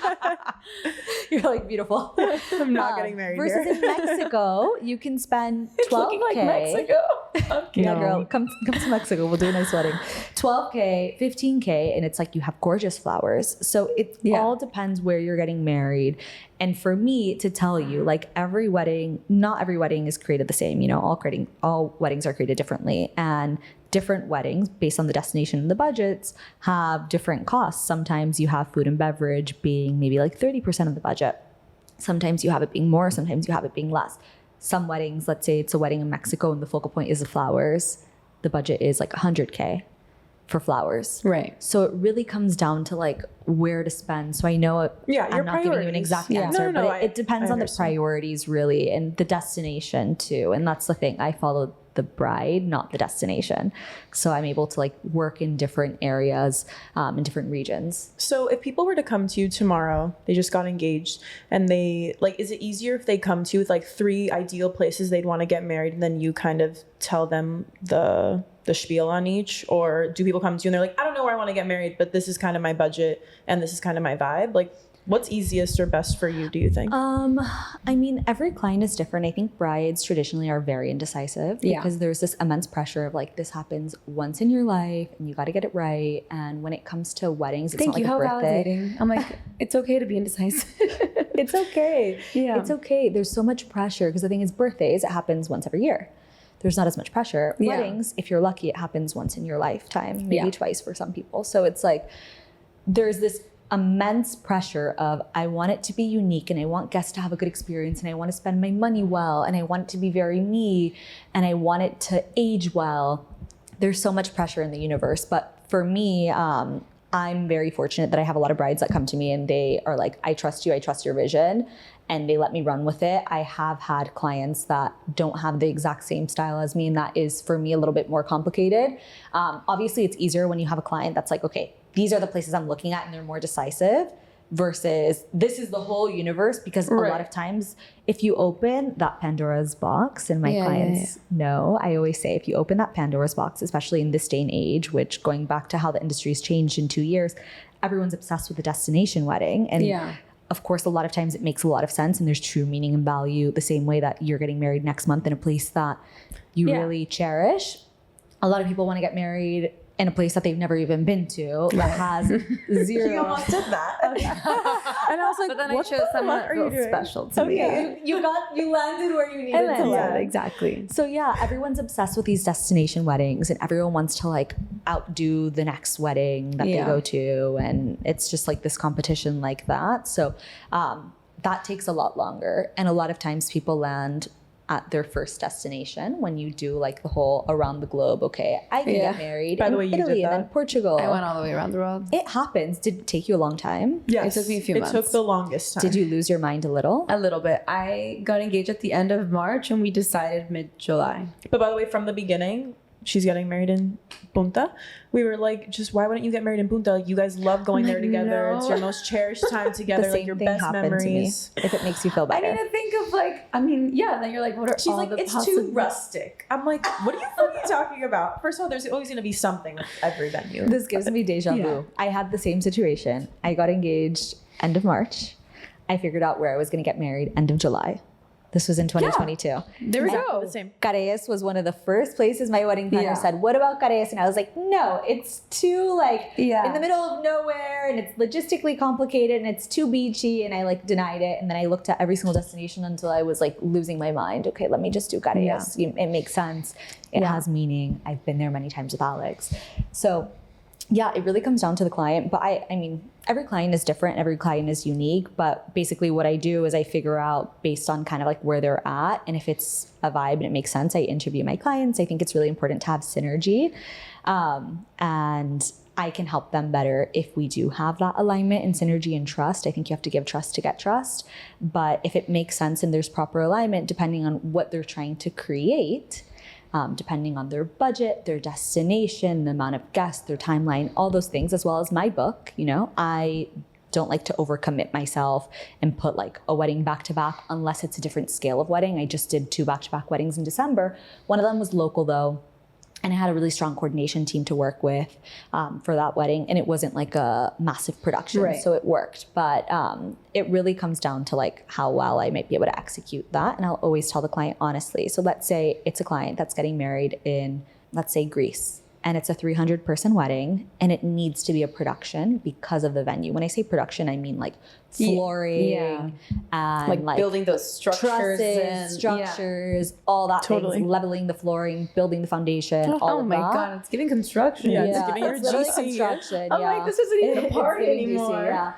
you're like, beautiful. I'm not getting married versus here. in Mexico, you can spend $12K. Looking like Mexico. Okay. Yeah, girl, come to Mexico. We'll do a nice wedding. $12K, $15K, and it's like you have gorgeous flowers. So it all depends where you're getting married. And for me to tell you, like every wedding, not every wedding is created the same. You know, all weddings are created differently, and different weddings based on the destination and the budgets have different costs. Sometimes you have food and beverage being maybe like 30% of the budget. Sometimes you have it being more. Sometimes you have it being less. Some weddings, let's say it's a wedding in Mexico and the focal point is the flowers, the budget is like 100K for flowers. Right. So it really comes down to like where to spend. So I know I'm not giving you an exact answer, but it depends on the priorities really and the destination too. And that's the thing. I follow the bride, not the destination. So I'm able to like work in different areas, in different regions. So if people were to come to you tomorrow, they just got engaged, and they like, is it easier if they come to you with like 3 ideal places they'd want to get married, and then you kind of tell them the spiel on each? Or do people come to you and they're like, I don't know where I want to get married, but this is kind of my budget and this is kind of my vibe? Like, what's easiest or best for you, do you think? I mean, every client is different. I think brides traditionally are very indecisive because there's this immense pressure of like, this happens once in your life and you got to get it right. And when it comes to weddings, it's not like a birthday. Validating. I'm like, it's okay to be indecisive. It's okay. Yeah. It's okay. There's so much pressure because the thing is, birthdays, it happens once every year. There's not as much pressure. Yeah. Weddings, if you're lucky, it happens once in your lifetime, maybe twice for some people. So it's like, there's this immense pressure of, I want it to be unique and I want guests to have a good experience and I want to spend my money well and I want it to be very me and I want it to age well. There's so much pressure in the universe. But for me, I'm very fortunate that I have a lot of brides that come to me and they are like, I trust you, I trust your vision, and they let me run with it. I have had clients that don't have the exact same style as me, and that is for me a little bit more complicated. Obviously it's easier when you have a client that's like, okay, these are the places I'm looking at and they're more decisive, versus this is the whole universe, because a lot of times if you open that Pandora's box, and my clients know, I always say, if you open that Pandora's box, especially in this day and age, which going back to how the industry's changed in 2 years, everyone's obsessed with the destination wedding. And of course, a lot of times it makes a lot of sense and there's true meaning and value, the same way that you're getting married next month in a place that you really cherish. A lot of people want to get married in a place that they've never even been to, that has zero. You almost did that. And I was like, but then what I chose someone that are you feels doing? special to me. You landed where you needed to land. Exactly. So yeah, everyone's obsessed with these destination weddings and everyone wants to like outdo the next wedding that they go to. And it's just like this competition like that. So that takes a lot longer. And a lot of times people land at their first destination when you do like the whole around the globe. Okay, I can get married By the way, in you did Italy that. and then Portugal. I went all the way around the world. It happens. Did it take you a long time? Yes. It took me a few months. It took the longest time. Did you lose your mind a little? A little bit. I got engaged at the end of March and we decided mid-July. But by the way, from the beginning, she's getting married in Punta. We were like, just why wouldn't you get married in Punta? Like, you guys love going there together. no. It's your most cherished time together. The like same your thing best happened memories. to me. If it makes you feel better. I need to think of like, then you're like, what are She's all like, the it's too possibilities? rustic. I'm like, what are you fucking talking about? First of all, there's always going to be something with every venue. This gives me deja vu. Yeah. I had the same situation. I got engaged end of March. I figured out where I was going to get married end of July. This was in 2022. There we go. The same. Careyes was one of the first places my wedding planner Yeah. said, what about Careyes? And I was like, no, it's too like in the middle of nowhere and it's logistically complicated and it's too beachy, and I like denied it. And then I looked at every single destination until I was like losing my mind. Okay, let me just do Careyes. It makes sense. It has meaning. I've been there many times with Alex. So yeah, it really comes down to the client. But I mean, every client is different. Every client is unique. But basically what I do is I figure out based on kind of like where they're at. And if it's a vibe and it makes sense, I interview my clients. I think it's really important to have synergy. And I can help them better if we do have that alignment and synergy and trust. I think you have to give trust to get trust. But if it makes sense and there's proper alignment, depending on what they're trying to create, depending on their budget, their destination, the amount of guests, their timeline, all those things, as well as my book. I don't like to overcommit myself and put like a wedding back to back unless it's a different scale of wedding. I just did 2 back-to-back weddings in December. One of them was local though, and I had a really strong coordination team to work with for that wedding, and it wasn't like a massive production, Right. so it worked. But it really comes down to like how well I might be able to execute that, and I'll always tell the client honestly. So let's say it's a client that's getting married in, let's say, Greece, and it's a 300-person wedding, and it needs to be a production because of the venue. When I say production, I mean like flooring and like building those structures trusses, structures, all that Totally. things, leveling the flooring, building the foundation, all Oh of my that. God, it's giving construction. Yeah, Yeah, it's giving your it's literally GC. construction. I'm yeah. like, this isn't even a It's party giving GC, anymore. yeah.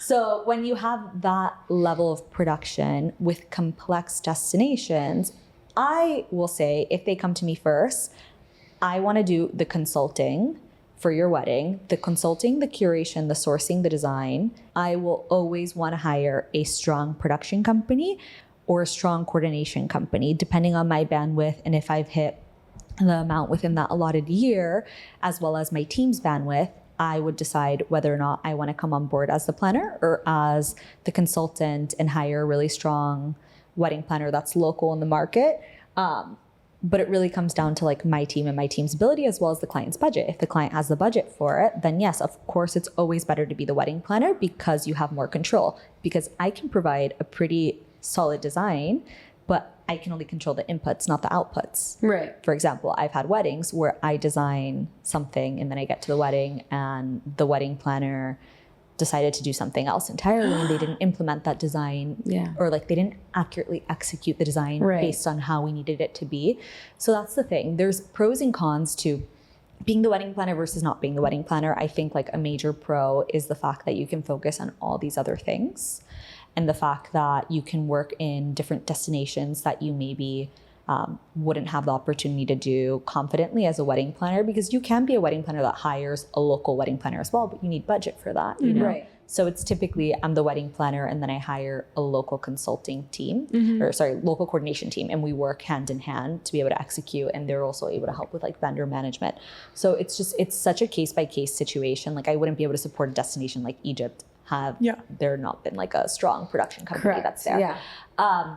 So when you have that level of production with complex destinations, I will say if they come to me first, I want to do the consulting for your wedding, the consulting, the curation, the sourcing, the design. I will always want to hire a strong production company or a strong coordination company, depending on my bandwidth and if I've hit the amount within that allotted year, as well as my team's bandwidth. I would decide whether or not I want to come on board as the planner or as the consultant and hire a really strong wedding planner that's local in the market. But it really comes down to like my team and my team's ability as well as the client's budget. If the client has the budget for it, then yes, of course, it's always better to be the wedding planner because you have more control. Because I can provide a pretty solid design, but I can only control the inputs, not the outputs. Right. For example, I've had weddings where I design something and then I get to the wedding and the wedding planner decided to do something else entirely and they didn't implement that design or like they didn't accurately execute the design based on how we needed it to be. So that's the thing. There's pros and cons to being the wedding planner versus not being the wedding planner. I think like a major pro is the fact that you can focus on all these other things and the fact that you can work in different destinations that you maybe wouldn't have the opportunity to do confidently as a wedding planner, because you can be a wedding planner that hires a local wedding planner as well, but you need budget for that, you know? Right. So it's typically I'm the wedding planner and then I hire a local consulting team local coordination team, and we work hand in hand to be able to execute, and they're also able to help with like vendor management. So it's such a case by case situation. Like I wouldn't be able to support a destination like Egypt have there not been like a strong production company that's there. Yeah.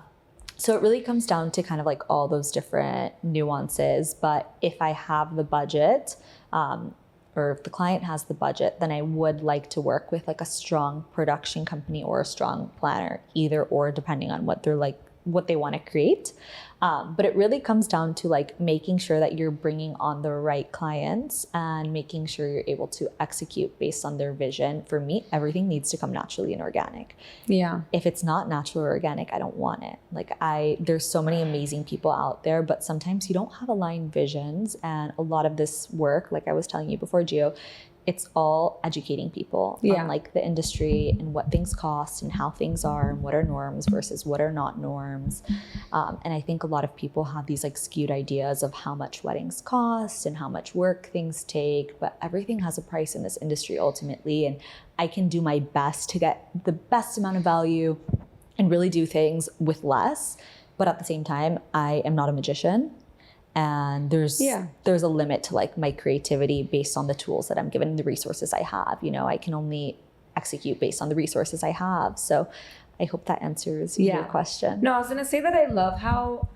So it really comes down to kind of like all those different nuances. But if I have the budget, or if the client has the budget, then I would like to work with like a strong production company or a strong planner, either or, depending on what they're like, what they want to create. But it really comes down to like making sure that you're bringing on the right clients and making sure you're able to execute based on their vision. For me, everything needs to come naturally and organic. Yeah. If it's not natural or organic, I don't want it. Like there's so many amazing people out there, but sometimes you don't have aligned visions. And a lot of this work, like I was telling you before, Gio, it's all educating people on like the industry and what things cost and how things are and what are norms versus what are not norms. And I think a lot of people have these like skewed ideas of how much weddings cost and how much work things take, but everything has a price in this industry ultimately. And I can do my best to get the best amount of value and really do things with less. But at the same time, I am not a magician. And there's a limit to like my creativity based on the tools that I'm given, the resources I have. You know, I can only execute based on the resources I have. So I hope that answers your question. No, I was gonna say that I love how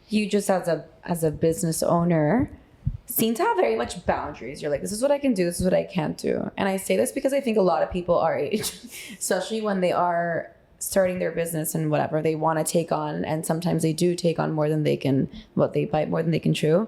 you just as a business owner seem to have very much boundaries. You're like, this is what I can do, this is what I can't do. And I say this because I think a lot of people our age, especially when they are starting their business and whatever they want to take on, and sometimes they do take on more than they can, they bite more than they can chew.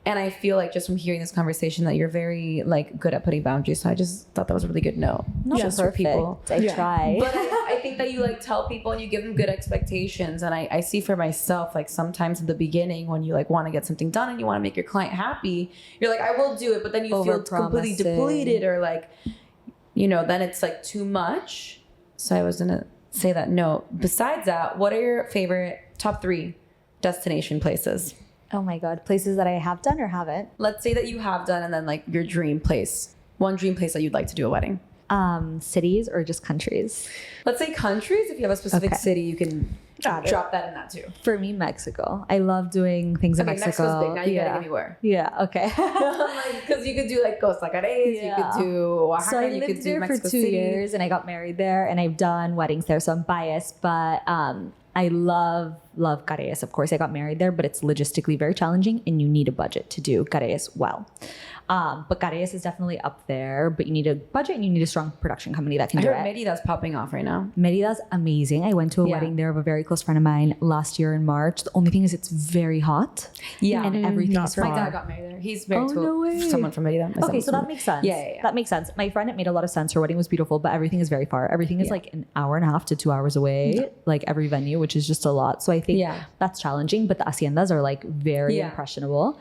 And I feel like just from hearing this conversation that you're very like good at putting boundaries. So I just thought that was a really good note. Not just perfect. for people. I try. But I think that you like tell people and you give them good expectations. And I see for myself, like sometimes in the beginning when you like want to get something done and you want to make your client happy, you're like, I will do it. But then you feel completely depleted, or like, you know, then it's like too much. So I was going to say that note. Besides that, what are your favorite top 3 destination places? Oh my God. Places that I have done or haven't? Let's say that you have done, and then like your dream place, one dream place that you'd like to do a wedding. Cities or just countries? Let's say countries. If you have a specific city, you can drop that in that too. For me, Mexico. I love doing things in Mexico. Mexico's big. Now you yeah. gotta give me where. Yeah. Okay. Because you could do like Costa Cares, you could do Oaxaca, So I you could lived do there Mexico for 2 City. years, and I got married there, and I've done weddings there, so I'm biased. But I love Cares. Of course, I got married there, but it's logistically very challenging, and you need a budget to do Cares well. But Cares is definitely up there, but you need a budget and you need a strong production company that can I do heard it. Merida's popping off right now. Merida's amazing. I went to a Yeah. wedding there of a very close friend of mine last year in March. The only thing is it's very hot. Yeah. And everything not is for My far. dad got married there. He's married Oh, to no way. someone from Merida. My Okay, son's so from- that makes sense. Yeah. That makes sense. My friend, it made a lot of sense. Her wedding was beautiful, but everything is very far. Everything is like an hour and a half to 2 hours away, like every venue, which is just a lot. So I think that's challenging, but the haciendas are like very impressionable.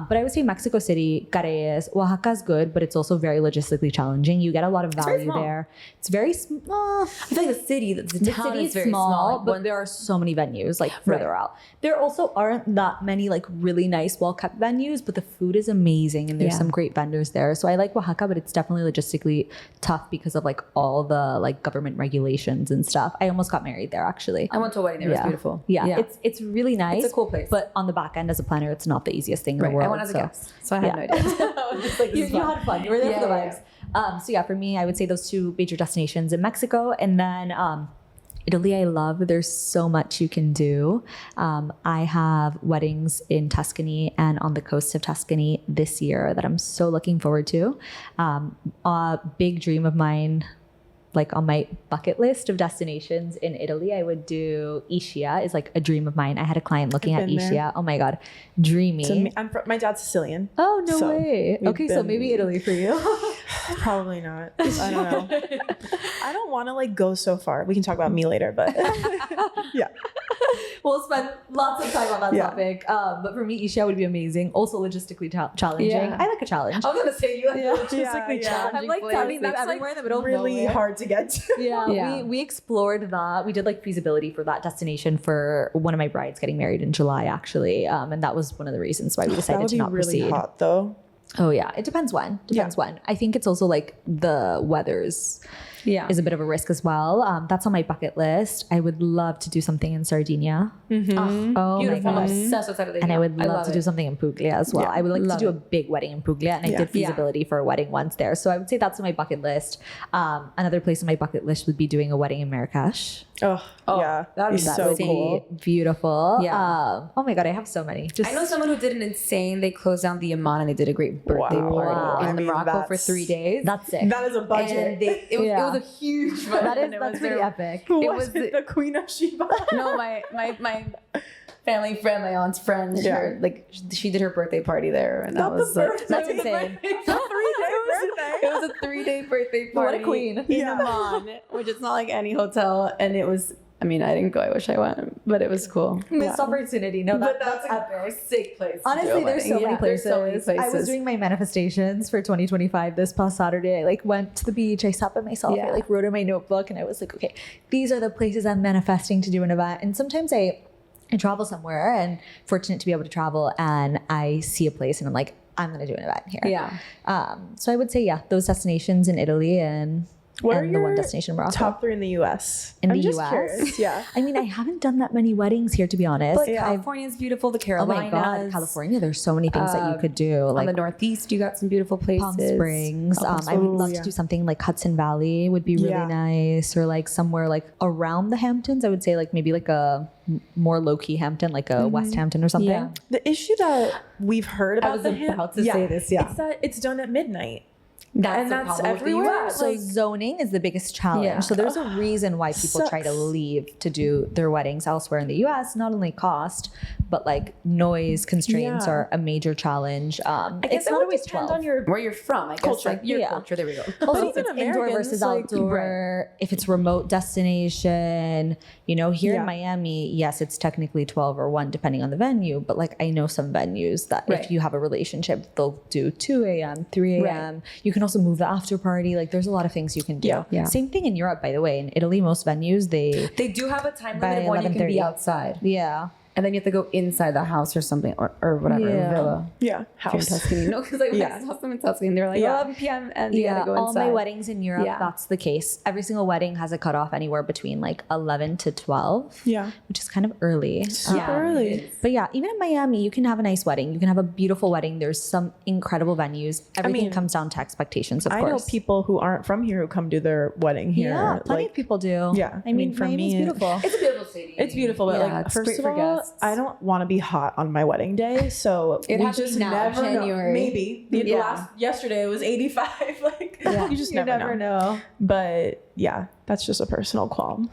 But I would say Mexico City, Cares, Oaxaca's good, but it's also very logistically challenging. You get a lot of value there. It's very small. I feel like the city is very small, like but there are so many venues like further out. There also aren't that many like really nice, well-kept venues, but the food is amazing and there's some great vendors there. So I like Oaxaca, but it's definitely logistically tough because of like all the like government regulations and stuff. I almost got married there actually. I went to a wedding there. It was beautiful. Yeah. It's really nice. It's a cool place. But on the back end as a planner, it's not the easiest thing in the world. I went as a guest, so I had no idea. I was just like, you had fun. You were there for the Yeah. vibes. So yeah, for me, I would say those two major destinations in Mexico, and then Italy. I love. There's so much you can do. I have weddings in Tuscany and on the coast of Tuscany this year that I'm so looking forward to. A big dream of mine, like on my bucket list of destinations in Italy, I would do Ischia is like a dream of mine. I had a client looking at been there. Ischia. Oh my God. Dreamy. So my dad's Sicilian. Oh, no So way. we've Okay, so been- maybe Italy for you. Probably not. I don't know. I don't want to like go so far. We can talk about me later, but yeah. We'll spend lots of time on that topic. But for me, Ischia would be amazing. Also logistically challenging. Yeah. I like a challenge. I was gonna say you like logistically challenging I'm like telling them everywhere in the middle of Really nowhere. hard to get to. Yeah, we explored that. We did like feasibility for that destination for one of my brides getting married in July, actually, and that was one of the reasons why we That decided would to be not really proceed. hot though. Oh yeah, it depends when. When. I think it's also like the weather's is a bit of a risk as well. That's on my bucket list. I would love to do something in Sardinia. Oh beautiful. my I'm God. obsessed with Saturday. And I would love to do something in Puglia as well. Yeah, I would like to love do a it. big wedding in Puglia, and I did feasibility for a wedding once there. So I would say that's on my bucket list. Another place on my bucket list would be doing a wedding in Marrakesh. Oh yeah, that would be be so would be cool. beautiful. Yeah. Oh my God, I have so many. Just I know someone who did an insane. They closed down the Amman and they did a great birthday Wow. party I in mean, Morocco for that's- 3 days. that's sick. That is a budget. And it was a huge budget. That's pretty epic. Who it was was it? The Queen of Sheba. No, my family friend, my aunt's friend, Yeah. she did her birthday party there, and that Not was the birthday. That's It was insane. a 3-day birthday. It was a 3-day birthday What a party. queen. In Amman, which is not like any hotel, and it was. I mean, I didn't go. I wish I went, but it was cool. Missed opportunity. No, But that's a sick place. to do a Honestly, there's wedding. so many Yeah, places. there's so many places. I was doing my manifestations for 2025 this past Saturday. I like went to the beach. I sat by myself. Yeah. I like wrote in my notebook, and I was like, okay, these are the places I'm manifesting to do an event. And sometimes I travel somewhere, and fortunate to be able to travel, and I see a place, and I'm like, I'm gonna do an event here. Yeah. So I would say those destinations in Italy and. What are and the your one destination in Morocco. top 3 in the U.S.? In I'm the just US? curious. Yeah. I mean, I haven't done that many weddings here, to be honest. But California is beautiful. The Oh Carolinas. my God, California! There's so many things that you could do. On Like the Northeast, you got some beautiful places. Palm Springs. I would love to do something like Hudson Valley would be really Yeah. nice, or like somewhere like around the Hamptons. I would say like maybe like a more low key Hampton, like a West Hampton or something. Yeah. The issue that we've heard about was the about to say this, yeah. It's that it's done at midnight. That's And the that's problem with the everywhere. US. So zoning is the biggest challenge. Yeah. So there's a reason why people try to Sucks. leave to do their weddings elsewhere in the US. Not only cost, but like noise constraints Yeah. are a major challenge. I guess It's it not would always depend 12. on your where you're from, I guess. Culture. Like your Yeah. culture. There we go. Also, But if it's even indoor Americans, versus like, outdoor, if it's remote destination, here Yeah. in Miami, yes, it's technically 12 or 1 depending on the venue. But like I know some venues that Right. if you have a relationship, they'll do 2 a.m., 3 a.m. Right. You can also move the after party. Like there's a lot of things you can do. Yeah. Same thing in Europe, by the way. In Italy, most venues, They do have a time By limit of when you can be 11:30. outside. yeah. And then you have to go inside the house or something, or whatever, villa. Yeah, If you're in house. Tuscany. No, because I saw them in Tuscany and they're like 11 p.m. and you gotta go all inside. my weddings in Europe, that's the case. Every single wedding has a cutoff anywhere between like 11 to 12. Yeah. Which is kind of early. Super early. But yeah, even in Miami, you can have a nice wedding. You can have a beautiful wedding. There's some incredible venues. Everything comes down to expectations, of course. I know people who aren't from here who come do their wedding here. Yeah, plenty of people do. Yeah. I mean, for me, it's beautiful. It's a beautiful city. It's beautiful, but like, first of all, I don't want to be hot on my wedding day, so It we has to be just now, never January. know. Maybe yesterday it was 85. Like you just never know. But yeah, that's just a personal qualm.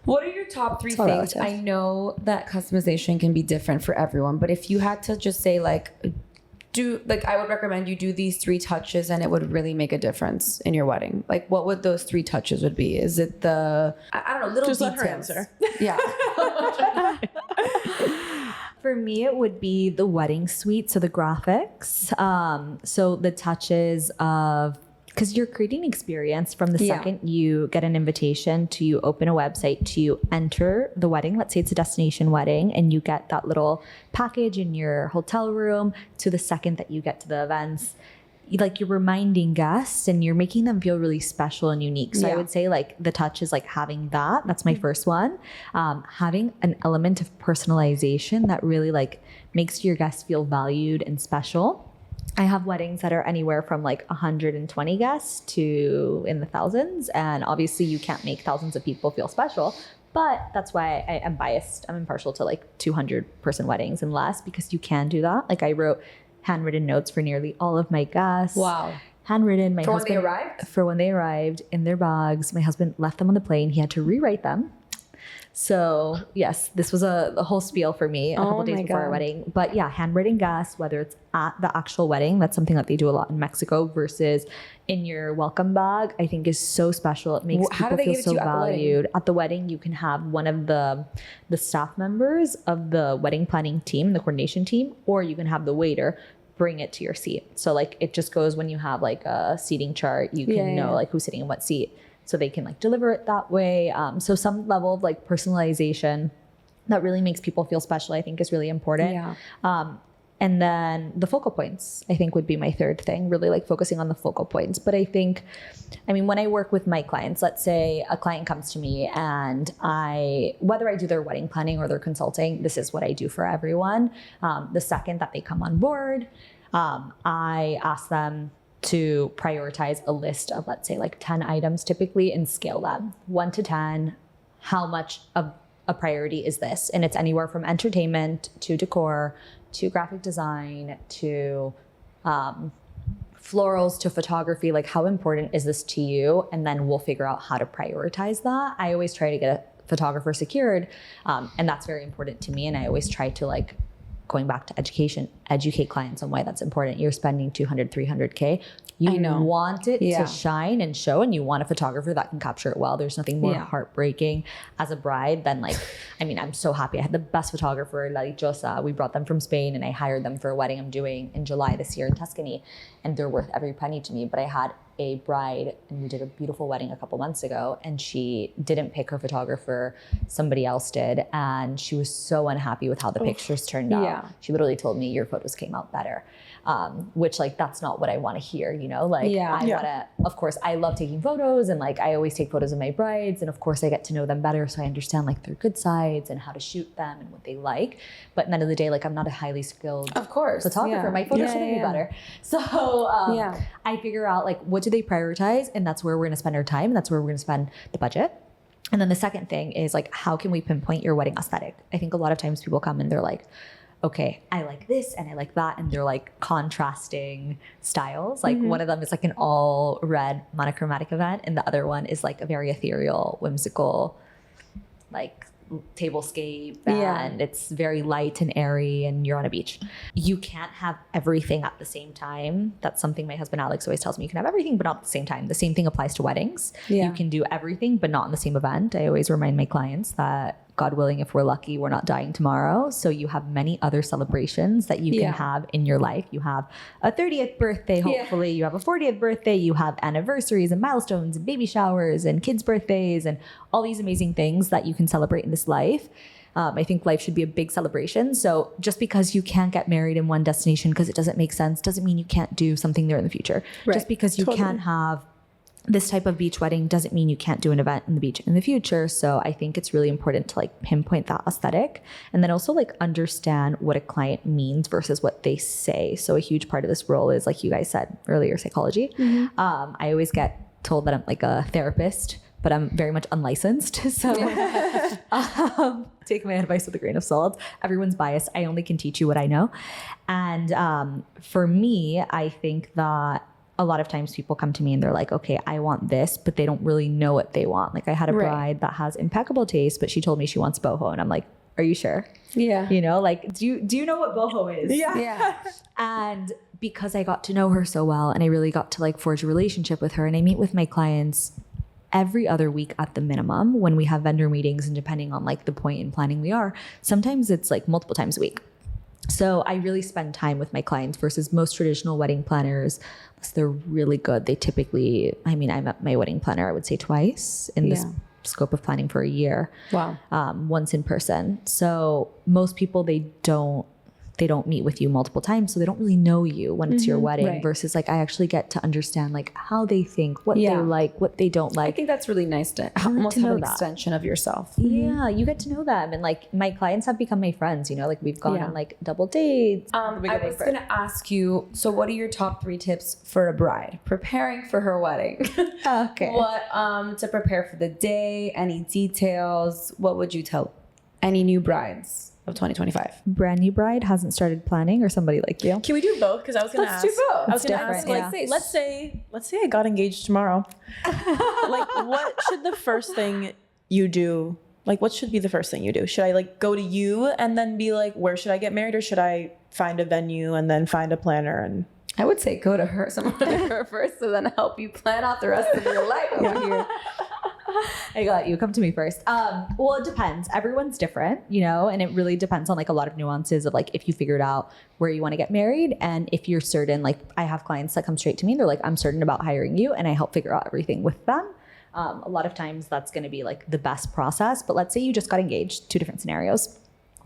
What are your top 3 It's all things? relative. I know that customization can be different for everyone, but if you had to just say like, I would recommend you do these 3 touches and it would really make a difference in your wedding. Like what would those 3 touches would be? Is it I don't know, little Just details? let her answer. Yeah. For me, it would be the wedding suite, so the graphics. So the touches of, because you're creating an experience from the second you get an invitation to you open a website to you enter the wedding. Let's say it's a destination wedding and you get that little package in your hotel room to the second that you get to the events. Like you're reminding guests and you're making them feel really special and unique. So I would say like the touch is like having that. That's my first one. Having an element of personalization that really like makes your guests feel valued and special. I have weddings that are anywhere from like 120 guests to in the thousands. And obviously you can't make thousands of people feel special. But that's why I am biased. I'm impartial to like 200 person weddings and less, because you can do that. Like I wrote handwritten notes for nearly all of my guests. Wow. Handwritten. For when they arrived? For when they arrived in their bags. My husband left them on the plane. He had to rewrite them. So yes, this was a whole spiel for me a couple days before our wedding. But yeah, handwritten guests, whether it's at the actual wedding, that's something that they do a lot in Mexico, versus in your welcome bag, I think is so special. It makes people feel so valued. At the wedding, you can have one of the staff members of the wedding planning team, the coordination team, or you can have the waiter bring it to your seat. So like it just goes when you have like a seating chart, you can know like who's sitting in what seat. So they can like deliver it that way. So some level of like personalization that really makes people feel special, I think is really important. Yeah. And then the focal points, I think would be my third thing, really like focusing on the focal points. But I think, I mean, when I work with my clients, let's say a client comes to me and whether I do their wedding planning or their consulting, this is what I do for everyone. The second that they come on board, I ask them to prioritize a list of, let's say like 10 items typically, and scale them 1 to 10. How much of a priority is this? And it's anywhere from entertainment to decor to graphic design to florals to photography. Like how important is this to you? And then we'll figure out how to prioritize that. I always try to get a photographer secured, and that's very important to me. And I always try to, like, going back to education, educate clients on why that's important. You're spending 200, 300K. You want it to shine and show, and you want a photographer that can capture it well. There's nothing more heartbreaking as a bride than, like, I mean, I'm so happy. I had the best photographer, La Dichosa. We brought them from Spain, and I hired them for a wedding I'm doing in July this year in Tuscany, and they're worth every penny to me. But I had a bride, and we did a beautiful wedding a couple months ago, and she didn't pick her photographer, somebody else did, and she was so unhappy with how the pictures turned out. She literally told me, your photos came out better, which, like, that's not what I want to hear, you know? Like, I want to, of course, I love taking photos, and, like, I always take photos of my brides, and of course I get to know them better, so I understand, like, their good sides and how to shoot them and what they like. But at the end of the day, like, I'm not a highly skilled photographer. My photos shouldn't be better. So I figure out, like, what do they prioritize? And that's where we're going to spend our time. And that's where we're going to spend the budget. And then the second thing is, like, how can we pinpoint your wedding aesthetic? I think a lot of times people come and they're like, okay, I like this and I like that. And they're like contrasting styles. Like one of them is like an all red monochromatic event. And the other one is like a very ethereal, whimsical, like tablescape, and it's very light and airy, and you're on a beach. You can't have everything at the same time. That's something my husband Alex always tells me. You can have everything, but not at the same time. The same thing applies to weddings. You can do everything, but not in the same event. I always remind my clients that, God willing, if we're lucky, we're not dying tomorrow. So you have many other celebrations that you can have in your life. You have a 30th birthday, hopefully. You have a 40th birthday. You have anniversaries and milestones and baby showers and kids' birthdays and all these amazing things that you can celebrate in this life. I think life should be a big celebration. So just because you can't get married in one destination because it doesn't make sense doesn't mean you can't do something there in the future. Right. Just because you can't have this type of beach wedding doesn't mean you can't do an event in the beach in the future. So I think it's really important to like pinpoint that aesthetic and then also like understand what a client means versus what they say. So a huge part of this role is, like you guys said earlier, psychology. I always get told that I'm like a therapist, but I'm very much unlicensed. So take my advice with a grain of salt. Everyone's biased. I only can teach you what I know. And for me, I think that a lot of times people come to me and they're like, okay, I want this, but they don't really know what they want. Like I had a bride that has impeccable taste, but she told me she wants boho. And I'm like, are you sure? Yeah. You know, like, do you know what boho is? Yeah. And because I got to know her so well and I really got to like forge a relationship with her, and I meet with my clients every other week at the minimum when we have vendor meetings, and depending on like the point in planning we are, sometimes it's like multiple times a week. So I really spend time with my clients versus most traditional wedding planners. Unless they're really good, they typically, I mean, I met my wedding planner, I would say twice in this scope of planning for a year. Wow. Once in person. So most people, they don't meet with you multiple times, so they don't really know you when it's your wedding. Versus like I actually get to understand like how they think, what they like, what they don't like. I think that's really nice to almost have an extension of yourself. Yeah, you get to know them, and like my clients have become my friends. You know, like we've gone on like double dates. I was going to ask you, so what are your top 3 tips for a bride preparing for her wedding? Okay. What to prepare for the day? Any details? What would you tell any new brides of 2025? Brand new bride hasn't started planning, or somebody like you? Can we do both? Because I was going to ask. Let's do both. I was going to It's ask, different, like, let's say I got engaged tomorrow. Like, what should the first thing you do? Like, what should be the first thing you do? Should I like go to you and then be like, where should I get married, or should I find a venue and then find a planner? And I would say go to her, someone to her first, so then help you plan out the rest of your life over here. I got you. Come to me first. Well, it depends. Everyone's different, you know, and it really depends on like a lot of nuances of like if you figured out where you want to get married, and if you're certain. Like I have clients that come straight to me and they're like, I'm certain about hiring you, and I help figure out everything with them. A lot of times that's going to be like the best process. But let's say you just got engaged. 2 different scenarios.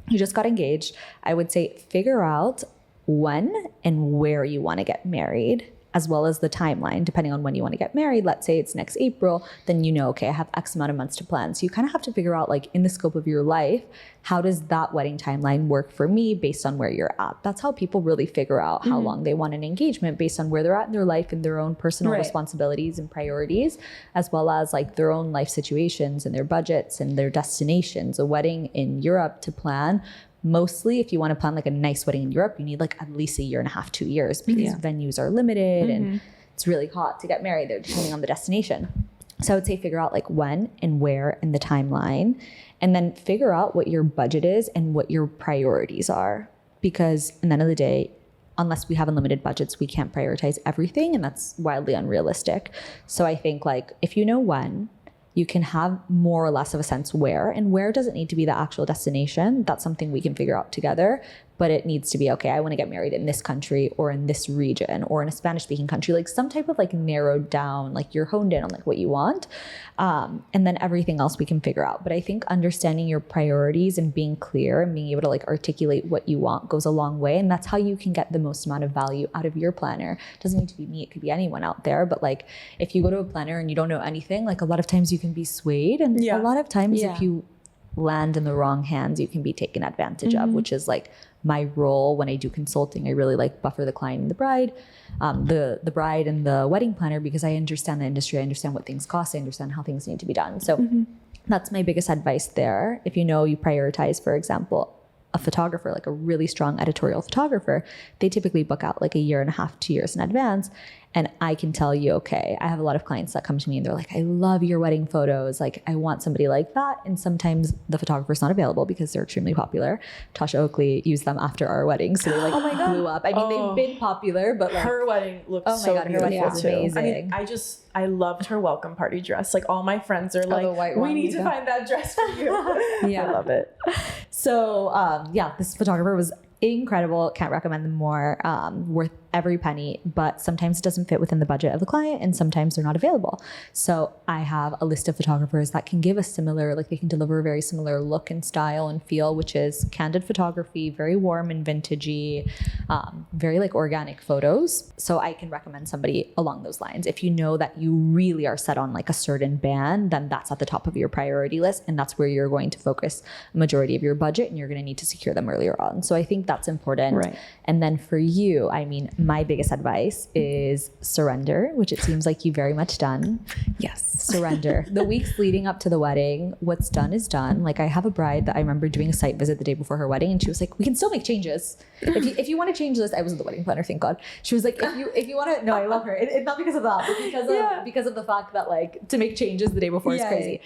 You just got engaged. I would say figure out when and where you want to get married, as well as the timeline, depending on when you want to get married. Let's say it's next April, then you know, okay, I have X amount of months to plan. So you kind of have to figure out, like, in the scope of your life, how does that wedding timeline work for me based on where you're at? That's how people really figure out how long they want an engagement, based on where they're at in their life and their own personal responsibilities and priorities, as well as like their own life situations and their budgets and their destinations. A wedding in Europe to plan, mostly if you want to plan like a nice wedding in Europe, you need like at least 1.5 years, 2 years, because venues are limited and it's really hot to get married there depending on the destination. So I would say figure out like when and where in the timeline, and then figure out what your budget is and what your priorities are. Because at the end of the day, unless we have unlimited budgets, we can't prioritize everything, and that's wildly unrealistic. So I think like if you know when, you can have more or less of a sense where, and where doesn't need to be the actual destination. That's something we can figure out together, but it needs to be, okay, I want to get married in this country or in this region or in a Spanish speaking country, like some type of like narrowed down, like you're honed in on like what you want. And then everything else we can figure out. But I think understanding your priorities and being clear and being able to like articulate what you want goes a long way. And that's how you can get the most amount of value out of your planner. It doesn't need to be me, it could be anyone out there. But like if you go to a planner and you don't know anything, like a lot of times you can be swayed. And a lot of times if you land in the wrong hands, you can be taken advantage of, which is like my role when I do consulting. I really like buffer the client and the bride, the bride and the wedding planner, because I understand the industry, I understand what things cost, I understand how things need to be done. So that's my biggest advice there. If you know you prioritize, for example, a photographer, like a really strong editorial photographer, they typically book out like 1.5 years, 2 years in advance. And I can tell you, okay, I have a lot of clients that come to me and they're like, I love your wedding photos. Like, I want somebody like that. And sometimes the photographer's not available because they're extremely popular. Tasha Oakley used them after our wedding. So they like blew up. I mean, they've been popular, but like her wedding looked her beautiful wedding was too. amazing. I mean, I loved her welcome party dress. Like all my friends are like, we need to find that dress for you. I love it. So this photographer was incredible. Can't recommend them more. Worth every penny, but sometimes it doesn't fit within the budget of the client and sometimes they're not available. So I have a list of photographers that can give a similar, like they can deliver a very similar look and style and feel, which is candid photography, very warm and vintagey, very like organic photos. So I can recommend somebody along those lines. If you know that you really are set on like a certain band, then that's at the top of your priority list. And that's where you're going to focus a majority of your budget, and you're going to need to secure them earlier on. So I think that's important. Right. And then for you, I mean, my biggest advice is surrender, which it seems like you've very much done. Yes. Surrender. The weeks leading up to the wedding, what's done is done. Like I have a bride that I remember doing a site visit the day before her wedding, and she was like, we can still make changes. If you want to change this, I wasn't the wedding planner, thank God. She was like, if you want to, no, I love her. It's not because of that, but because of the fact that like to make changes the day before is crazy.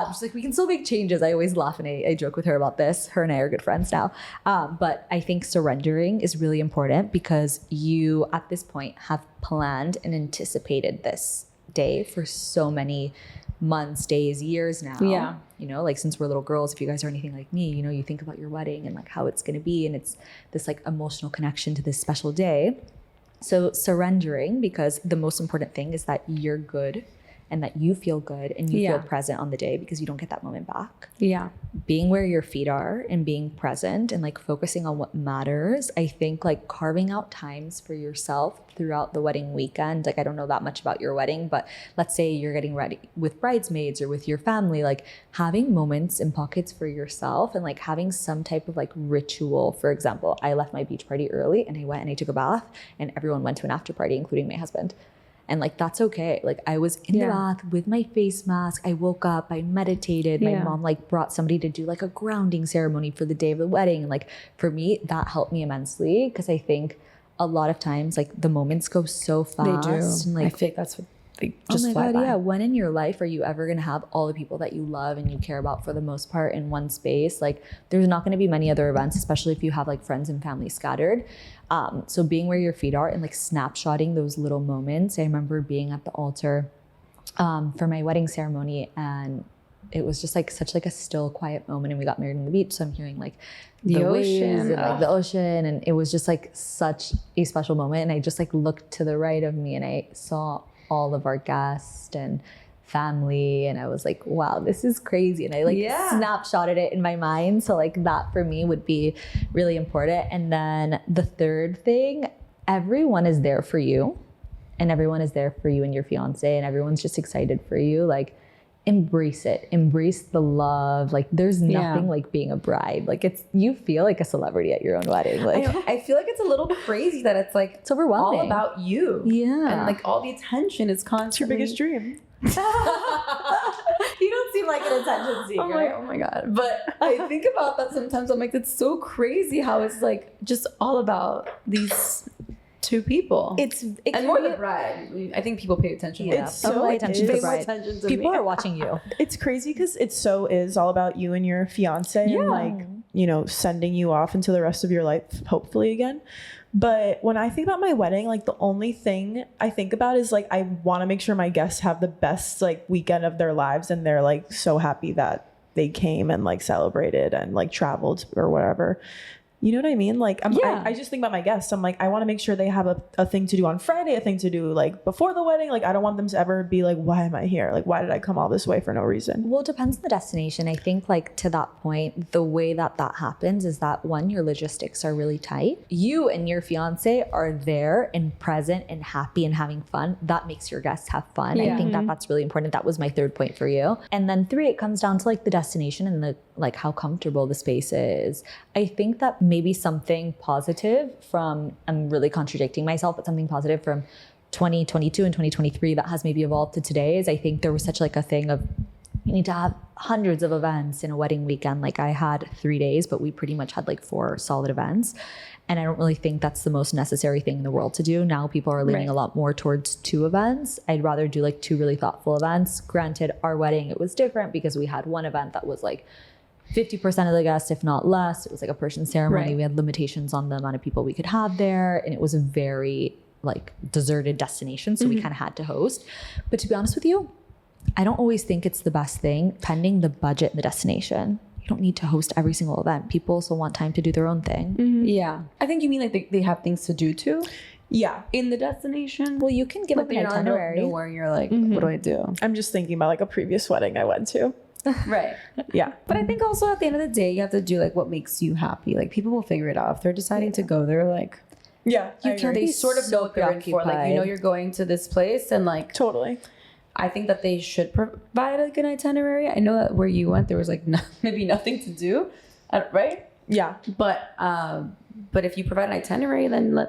She's like, we can still make changes. I always laugh and I joke with her about this. Her and I are good friends now. But I think surrendering is really important because you at this point have planned and anticipated this day for so many months, days, years now. Yeah. You know, like since we're little girls, if you guys are anything like me, you know, you think about your wedding and like how it's going to be, and it's this like emotional connection to this special day. So surrendering, because the most important thing is that you're good and that you feel good and you feel present on the day, because you don't get that moment back. Yeah. Being where your feet are and being present and like focusing on what matters. I think like carving out times for yourself throughout the wedding weekend. Like I don't know that much about your wedding, but let's say you're getting ready with bridesmaids or with your family, like having moments and pockets for yourself and like having some type of like ritual. For example, I left my beach party early and I went and I took a bath, and everyone went to an after party, including my husband. And like, that's okay. Like I was in the bath with my face mask. I woke up, I meditated. My mom like brought somebody to do like a grounding ceremony for the day of the wedding. And like, for me, that helped me immensely, because I think a lot of times like the moments go so fast. They do. And like, I think that's what they just oh my fly God, by. yeah. When in your life are you ever going to have all the people that you love and you care about for the most part in one space? Like there's not going to be many other events, especially if you have like friends and family scattered. So being where your feet are and like snapshotting those little moments. I remember being at the altar for my wedding ceremony, and it was just like such like a still, quiet moment, and we got married on the beach. So I'm hearing like the waves and like the ocean, and it was just like such a special moment. And I just like looked to the right of me and I saw all of our guests and family, and I was like, wow, this is crazy. And I like snapshotted it in my mind. So like that for me would be really important. And then the third thing, everyone is there for you, and everyone is there for you and your fiance, and everyone's just excited for you. Like embrace it, embrace the love. Like there's nothing like being a bride. Like you feel like a celebrity at your own wedding. Like I feel like it's a little crazy that it's like it's overwhelming. all about you. Yeah. And like all the attention is constantly. It's your biggest dream. You don't seem like an attention seeker. Oh my God. But I think about that sometimes. I'm like, it's so crazy how it's like just all about these two people. And more the bride. I think people pay attention. Yeah. It's so pay attention to the bride. attention to People me. are watching you. It's crazy because it so is all about you and your fiance and like, you know, sending you off into the rest of your life, hopefully again. But when I think about my wedding, like the only thing I think about is like, I want to make sure my guests have the best like weekend of their lives, and they're like so happy that they came and like celebrated and like traveled or whatever. You know what I mean? Like, I just think about my guests. I'm like, I want to make sure they have a thing to do on Friday, a thing to do like before the wedding. Like, I don't want them to ever be like, why am I here? Like, why did I come all this way for no reason? Well, it depends on the destination. I think like to that point, the way that happens is that one, your logistics are really tight. You and your fiance are there and present and happy and having fun. That makes your guests have fun. I think that's really important. That was my third point for you. And then 3, it comes down to like the destination and the like how comfortable the space is. I think that maybe something positive from, I'm really contradicting myself, but something positive from 2022 and 2023 that has maybe evolved to today is I think there was such like a thing of you need to have hundreds of events in a wedding weekend. Like I had 3 days, but we pretty much had like 4 solid events. And I don't really think that's the most necessary thing in the world to do. Now people are leaning a lot more towards 2 events. I'd rather do like 2 really thoughtful events. Granted, our wedding, it was different because we had one event that was like 50% of the guests, if not less. It was like a Persian ceremony. We had limitations on the amount of people we could have there. And it was a very like deserted destination. So we kind of had to host. But to be honest with you, I don't always think it's the best thing, pending the budget and the destination. You don't need to host every single event. People also want time to do their own thing. Yeah. I think you mean like they have things to do too? Yeah. in the destination. Well, you can give Like, up an you're not itinerary. nowhere and you're like, what do I do? I'm just thinking about like a previous wedding I went to. Right. Yeah. But I think also at the end of the day, you have to do like what makes you happy. Like people will figure it out. If they're deciding to go there, like Yeah. You can't they be sort of so know what they're in for. Like, you know, preoccupied. you're going to this place and like, Totally. I think that they should provide like an itinerary. I know that where you went, there was like maybe nothing to do, right? Yeah. But if you provide an itinerary, then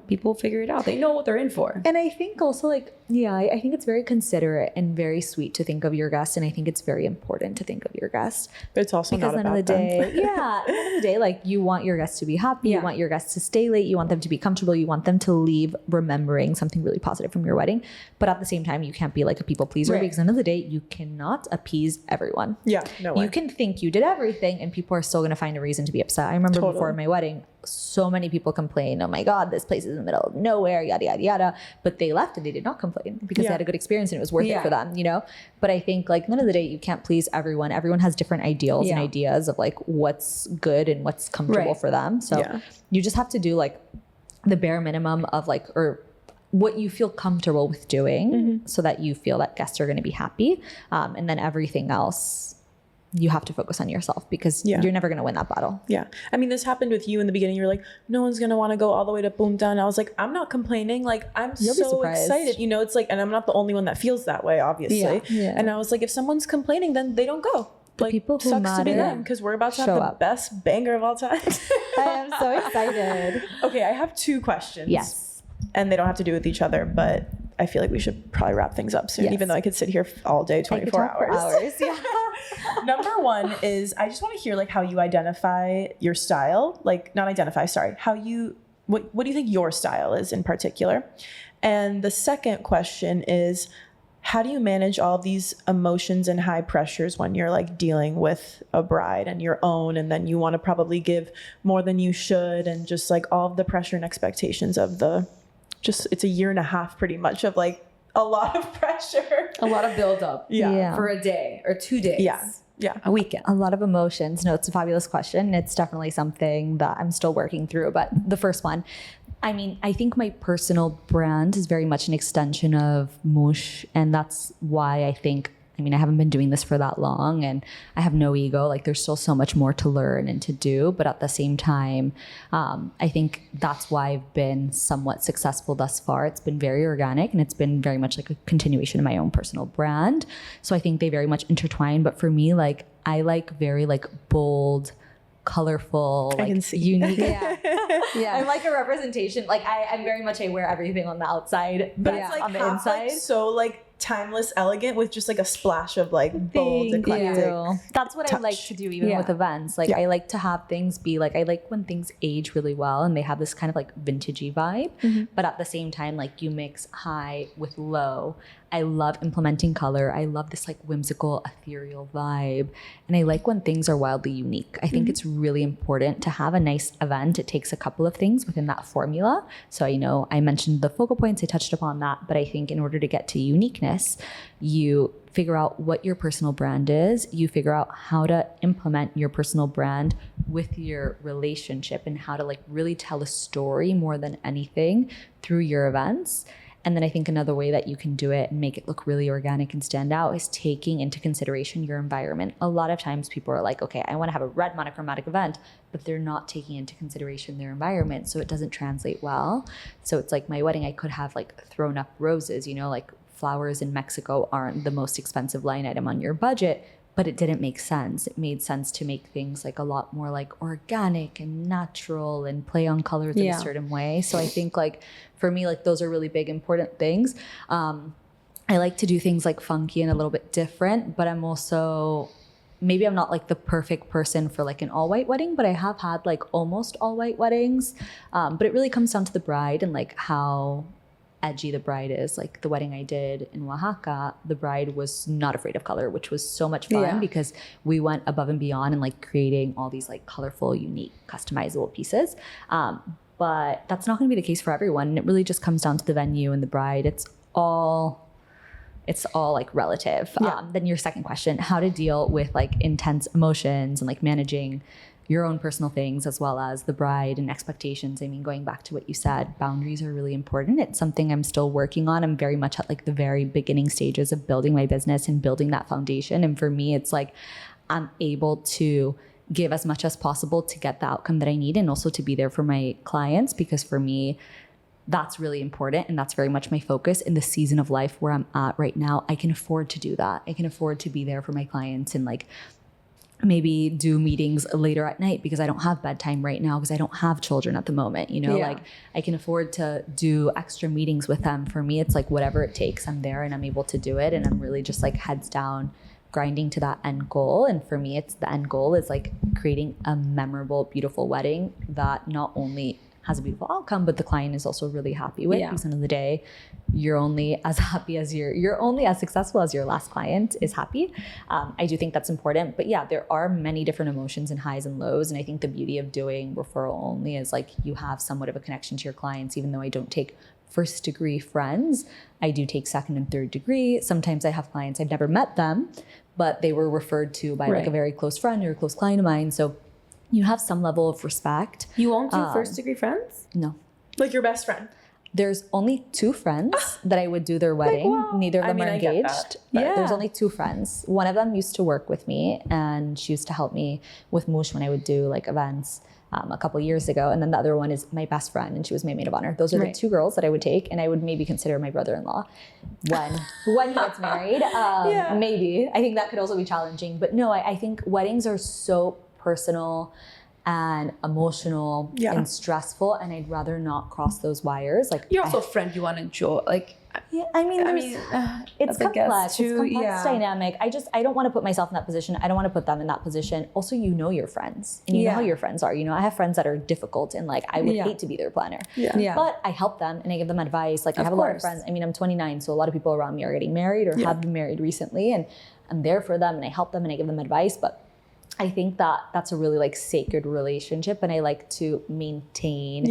people figure it out. They know what they're in for. And I think also like, yeah, I think it's very considerate and very sweet to think of your guest. And I think it's very important to think of your guest. But it's also Because not at the end about of the them. day, at the end of the day, like you want your guests to be happy. Yeah. You want your guests to stay late. You want them to be comfortable. You want them to leave remembering something really positive from your wedding. But at the same time, you can't be like a people pleaser Right. because at the end of the day, you cannot appease everyone. Yeah. No way. You can think you did everything and people are still going to find a reason to be upset. I remember Totally. before my wedding, so many people complained, oh my God, this place is in the middle of nowhere, yada, yada, yada. But they left and they did not complain because they Yeah. had a good experience and it was worth Yeah. it for them, you know? But I think like at the end of the day, you can't please everyone. Everyone has different ideals and Yeah. ideas of like what's good and what's comfortable Right. for them. So Yeah. you just have to do like the bare minimum of like, or what you feel comfortable with doing so that you feel that guests are going to be happy. And then everything else, you have to focus on yourself because Yeah. you're never going to win that battle. Yeah. I mean, this happened with you in the beginning. You were like, no one's going to want to go all the way to Boomtown. I was like, I'm not complaining. Like, I'm You'll be so surprised. excited. You know, it's like, and I'm not the only one that feels that way, obviously. Yeah. Yeah. And I was like, if someone's complaining, then they don't go. Like, people who sucks to be matter them because we're about to have show the up. best banger of all time. I am so excited. Okay, I have 2 questions. Yes. And they don't have to do with each other, but I feel like we should probably wrap things up soon, Yes. even though I could sit here all day, I could 24 talk for hours. hours. Yeah. Number 1 is I just want to hear like how you identify your style, like not identify, sorry, what do you think your style is in particular? And the second question is how do you manage all of these emotions and high pressures when you're like dealing with a bride and your own, and then you want to probably give more than you should, and just like all of the pressure and expectations of it's a year and a half pretty much of like a lot of pressure. A lot of buildup. Yeah. For a day or 2 days. Yeah. A weekend. A lot of emotions. No, it's a fabulous question. It's definitely something that I'm still working through. But the first one, I mean, I think my personal brand is very much an extension of Moosh. And that's why I think, I mean, I haven't been doing this for that long and I have no ego. Like there's still so much more to learn and to do. But at the same time, I think that's why I've been somewhat successful thus far. It's been very organic and it's been very much like a continuation of my own personal brand. So I think they very much intertwine. But for me, like I like very like bold, colorful, I like can see. unique. Yeah. I'm like a representation. Like I'm very much, I wear everything on the outside, But it's like on the half, inside. like, so like timeless, elegant with just like a splash of like bold, Thank eclectic. you. That's what I like touch. to do even Yeah. with events. Like Yeah. I like to have things be like, I like when things age really well and they have this kind of like vintagey vibe, but at the same time, like you mix high with low. I love implementing color. I love this like whimsical, ethereal vibe. And I like when things are wildly unique. I think it's really important to have a nice event. It takes a couple of things within that formula. So I know I mentioned the focal points, I touched upon that, but I think in order to get to uniqueness, you figure out what your personal brand is. You figure out how to implement your personal brand with your relationship and how to like really tell a story more than anything through your events. And then I think another way that you can do it and make it look really organic and stand out is taking into consideration your environment. A lot of times people are like, okay, I want to have a red monochromatic event, but they're not taking into consideration their environment. So it doesn't translate well. So it's like my wedding, I could have like thrown up roses, you know, like flowers in Mexico aren't the most expensive line item on your budget, but it didn't make sense. It made sense to make things like a lot more like organic and natural and play on colors in a certain way. So I think like for me, like those are really big, important things. I like to do things like funky and a little bit different, but I'm also, maybe I'm not like the perfect person for like an all white wedding, but I have had like almost all white weddings. But it really comes down to the bride and like how edgy the bride is. Like the wedding I did in Oaxaca, the bride was not afraid of color, which was so much fun because we went above and beyond and like creating all these like colorful, unique, customizable pieces. But that's not going to be the case for everyone. It really just comes down to the venue and the bride. It's all like relative. Then your second question, how to deal with like intense emotions and like managing your own personal things as well as the bride and expectations. I mean, going back to what you said, boundaries are really important. It's something I'm still working on. I'm very much at like the very beginning stages of building my business and building that foundation. And for me, it's like I'm able to give as much as possible to get the outcome that I need, and also to be there for my clients, because for me, that's really important. And that's very much my focus in the season of life where I'm at right now. I can afford to do that. I can afford to be there for my clients and like maybe do meetings later at night because I don't have bedtime right now because I don't have children at the moment, you know, like I can afford to do extra meetings with them. For me, it's like whatever it takes, I'm there and I'm able to do it. And I'm really just like heads down grinding to that end goal. And for me, it's the end goal is like creating a memorable, beautiful wedding that not only has a beautiful outcome, but the client is also really happy with. Because at the end of the day, you're only as happy as you're only as successful as your last client is happy. I do think that's important. But yeah, there are many different emotions and highs and lows. And I think the beauty of doing referral only is like you have somewhat of a connection to your clients. Even though I don't take first degree friends, I do take second and third degree. Sometimes I have clients, I've never met them, but they were referred to by like a very close friend or a close client of mine. So you have some level of respect. You won't do first degree friends? No. Like your best friend? There's only 2 friends that I would do their wedding. Like, wow. Neither of them are engaged. But there's only 2 friends. One of them used to work with me and she used to help me with Moosh when I would do like events a couple years ago. And then the other one is my best friend and she was my maid of honor. Those are the 2 girls that I would take, and I would maybe consider my brother-in-law when he gets married. Maybe. I think that could also be challenging. But no, I think weddings are so personal and emotional and stressful, and I'd rather not cross those wires. Like you're also a friend you want to enjoy. Like it's complex. It's complex dynamic. I don't want to put myself in that position. I don't want to put them in that position. Also, you know your friends. And you know how your friends are. You know, I have friends that are difficult and like I would hate to be their planner. But I help them and I give them advice. Like I have a lot of friends. I mean, I'm 29, so a lot of people around me are getting married or have been married recently, and I'm there for them and I help them and I give them advice. But I think that that's a really like sacred relationship, and I like to maintain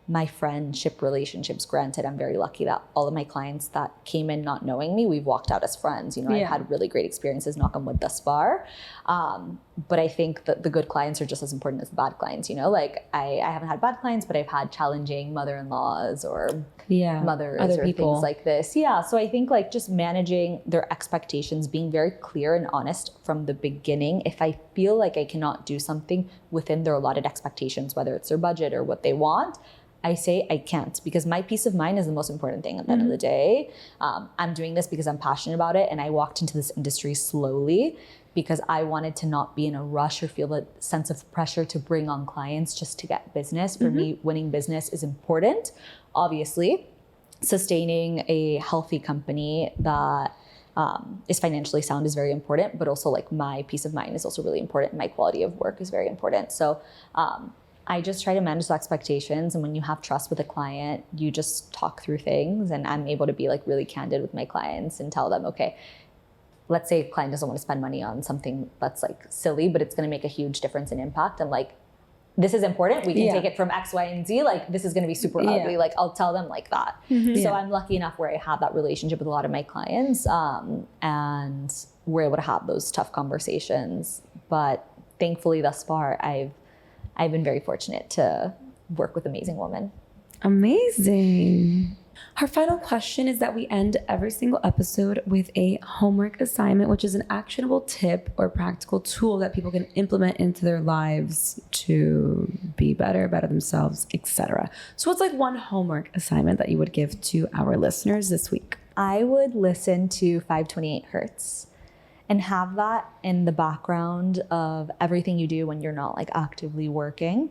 my friendship relationships. Granted, I'm very lucky that all of my clients that came in not knowing me, we've walked out as friends. You know, I've had really great experiences, knock on wood, thus far. But I think that the good clients are just as important as the bad clients. You know, like I haven't had bad clients, but I've had challenging mother-in-laws or mothers or people. Things like this. So I think like just managing their expectations, being very clear and honest from the beginning. If I feel like I cannot do something within their allotted expectations, whether it's their budget or what they want, I say I can't, because my peace of mind is the most important thing at the end of the day. I'm doing this because I'm passionate about it, and I walked into this industry slowly because I wanted to not be in a rush or feel a sense of pressure to bring on clients just to get business. For me, winning business is important. Obviously, sustaining a healthy company that is financially sound is very important, but also like my peace of mind is also really important. My quality of work is very important. So I just try to manage the expectations. And when you have trust with a client, you just talk through things, and I'm able to be like really candid with my clients and tell them, okay, let's say a client doesn't want to spend money on something that's like silly, but it's going to make a huge difference and impact. And like, this is important. We can take it from X, Y, and Z. Like, this is going to be super ugly. Like, I'll tell them like that. So I'm lucky enough where I have that relationship with a lot of my clients, and we're able to have those tough conversations. But thankfully, thus far, I've been very fortunate to work with amazing women. Amazing. Our final question is that we end every single episode with a homework assignment, which is an actionable tip or practical tool that people can implement into their lives to be better themselves, etc. So what's like one homework assignment that you would give to our listeners this week? I would listen to 528 Hertz and have that in the background of everything you do when you're not like actively working.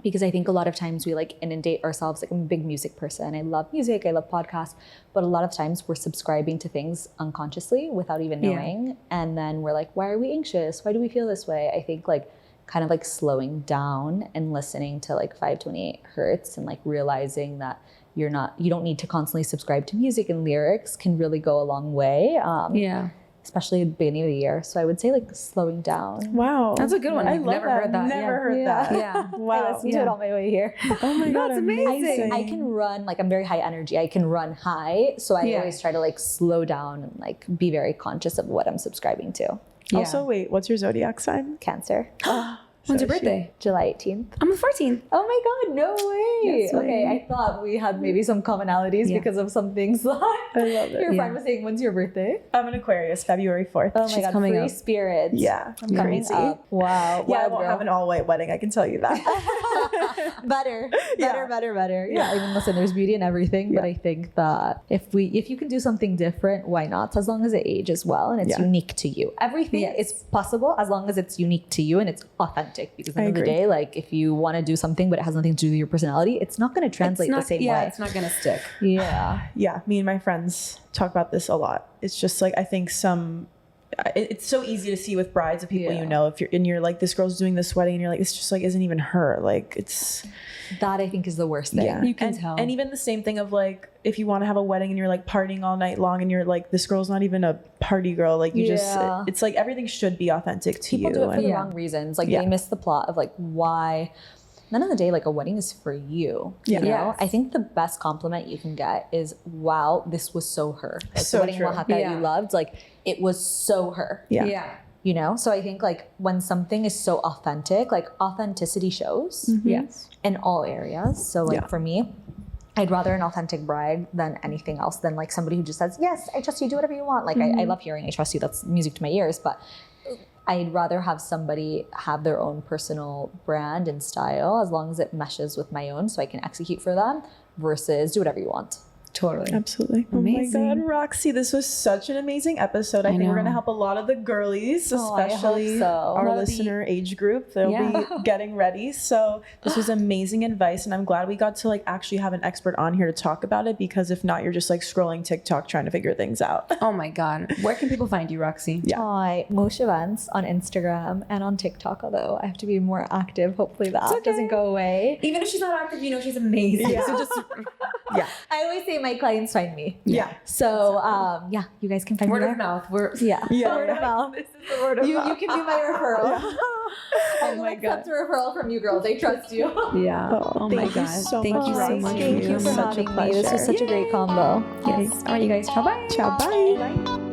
Because I think a lot of times we like inundate ourselves. Like I'm a big music person. I love music. I love podcasts. But a lot of times we're subscribing to things unconsciously without even knowing. And then we're like, why are we anxious? Why do we feel this way? I think like kind of like slowing down and listening to like 528 Hertz and like realizing that you don't need to constantly subscribe to music and lyrics can really go a long way. Especially at the beginning of the year. So I would say like slowing down. Wow. That's a good one. I've never heard that. Never heard that. Yeah. Wow. I listened to it on my way here. Oh my God, that's amazing. I can run, like I'm very high energy. I can run high. So I always try to like slow down and like be very conscious of what I'm subscribing to. Also, wait, what's your zodiac sign? Cancer. When's your So birthday? July 18th. I'm the 14th. Oh my God, no way. Yes, Okay, I thought we had maybe some commonalities Yeah. because of some things that I love it. your Yeah. friend was saying, when's your birthday? I'm an Aquarius, February 4th. Oh my She's God, coming free up. spirits. Yeah, I'm Coming crazy. up. Wow. Yeah, I wild won't girl. have an all-white wedding, I can tell you that. better. Yeah. Yeah, I mean, listen, there's beauty in everything, but Yeah. I think that if you can do something different, why not? As long as it ages well and it's Yeah. unique to you. Everything Yes. is possible as long as it's unique to you and it's authentic. Because at the I end of the agree. day, like if you want to do something but it has nothing to do with your personality, it's not going to translate the same way. It's not gonna stick. Yeah. Yeah, me and my friends talk about this a lot. It's just like I think it's so easy to see with brides of people Yeah. you know, if you're like, this girl's doing this wedding and you're like, it's just like isn't even her. Like it's That I think is the worst thing. yeah. You can and, tell. And even the same thing of like if you want to have a wedding and you're like partying all night long and you're like, this girl's not even a party girl. Like you Yeah. just it's like everything should be authentic to People you. do it for and- the wrong reasons. Like Yeah. they miss the plot of like why. None of the day, like a wedding is for you. Yeah. You know? Yes. I think the best compliment you can get is, "Wow, this was so her." Like So the wedding true. Oaxaca that Yeah. you loved, like it was so her. Yeah. You know. So I think like when something is so authentic, like authenticity shows Yes. in all areas. So like Yeah. for me, I'd rather an authentic bride than anything else, than like somebody who just says, "Yes, I trust you. Do whatever you want." Like I love hearing "I trust you." That's music to my ears, but. I'd rather have somebody have their own personal brand and style as long as it meshes with my own so I can execute for them versus do whatever you want. Totally. Absolutely. Amazing. Oh my God, Roxy, this was such an amazing episode. I think we're know. going to help a lot of the girlies, Oh, I hope especially so. our A lot of the- listener age group. They'll Yeah. be getting ready. So this was amazing advice. And I'm glad we got to like actually have an expert on here to talk about it, because if not, you're just like scrolling TikTok trying to figure things out. Oh my God. Where can people find you, Roxy? Yeah. Hi, Moosh events on Instagram and on TikTok, although I have to be more active. Hopefully that okay. doesn't go away. Even if she's not active, you know she's amazing. Yeah. So just Yeah. I always say my clients find me. Yeah. So yeah, you guys can find word me of there. mouth. We're Yeah. Yeah. Word of mouth. This is the word of You mouth. can be my referral. Oh my God. Accept a referral from you girls. I trust you. Yeah. Oh, Oh my thank you God. so Thank much, you so Roxy. much. Thank you for Such a having me. This was pleasure. such a great combo. Yes. All right, you guys. Bye-bye. Ciao. Bye.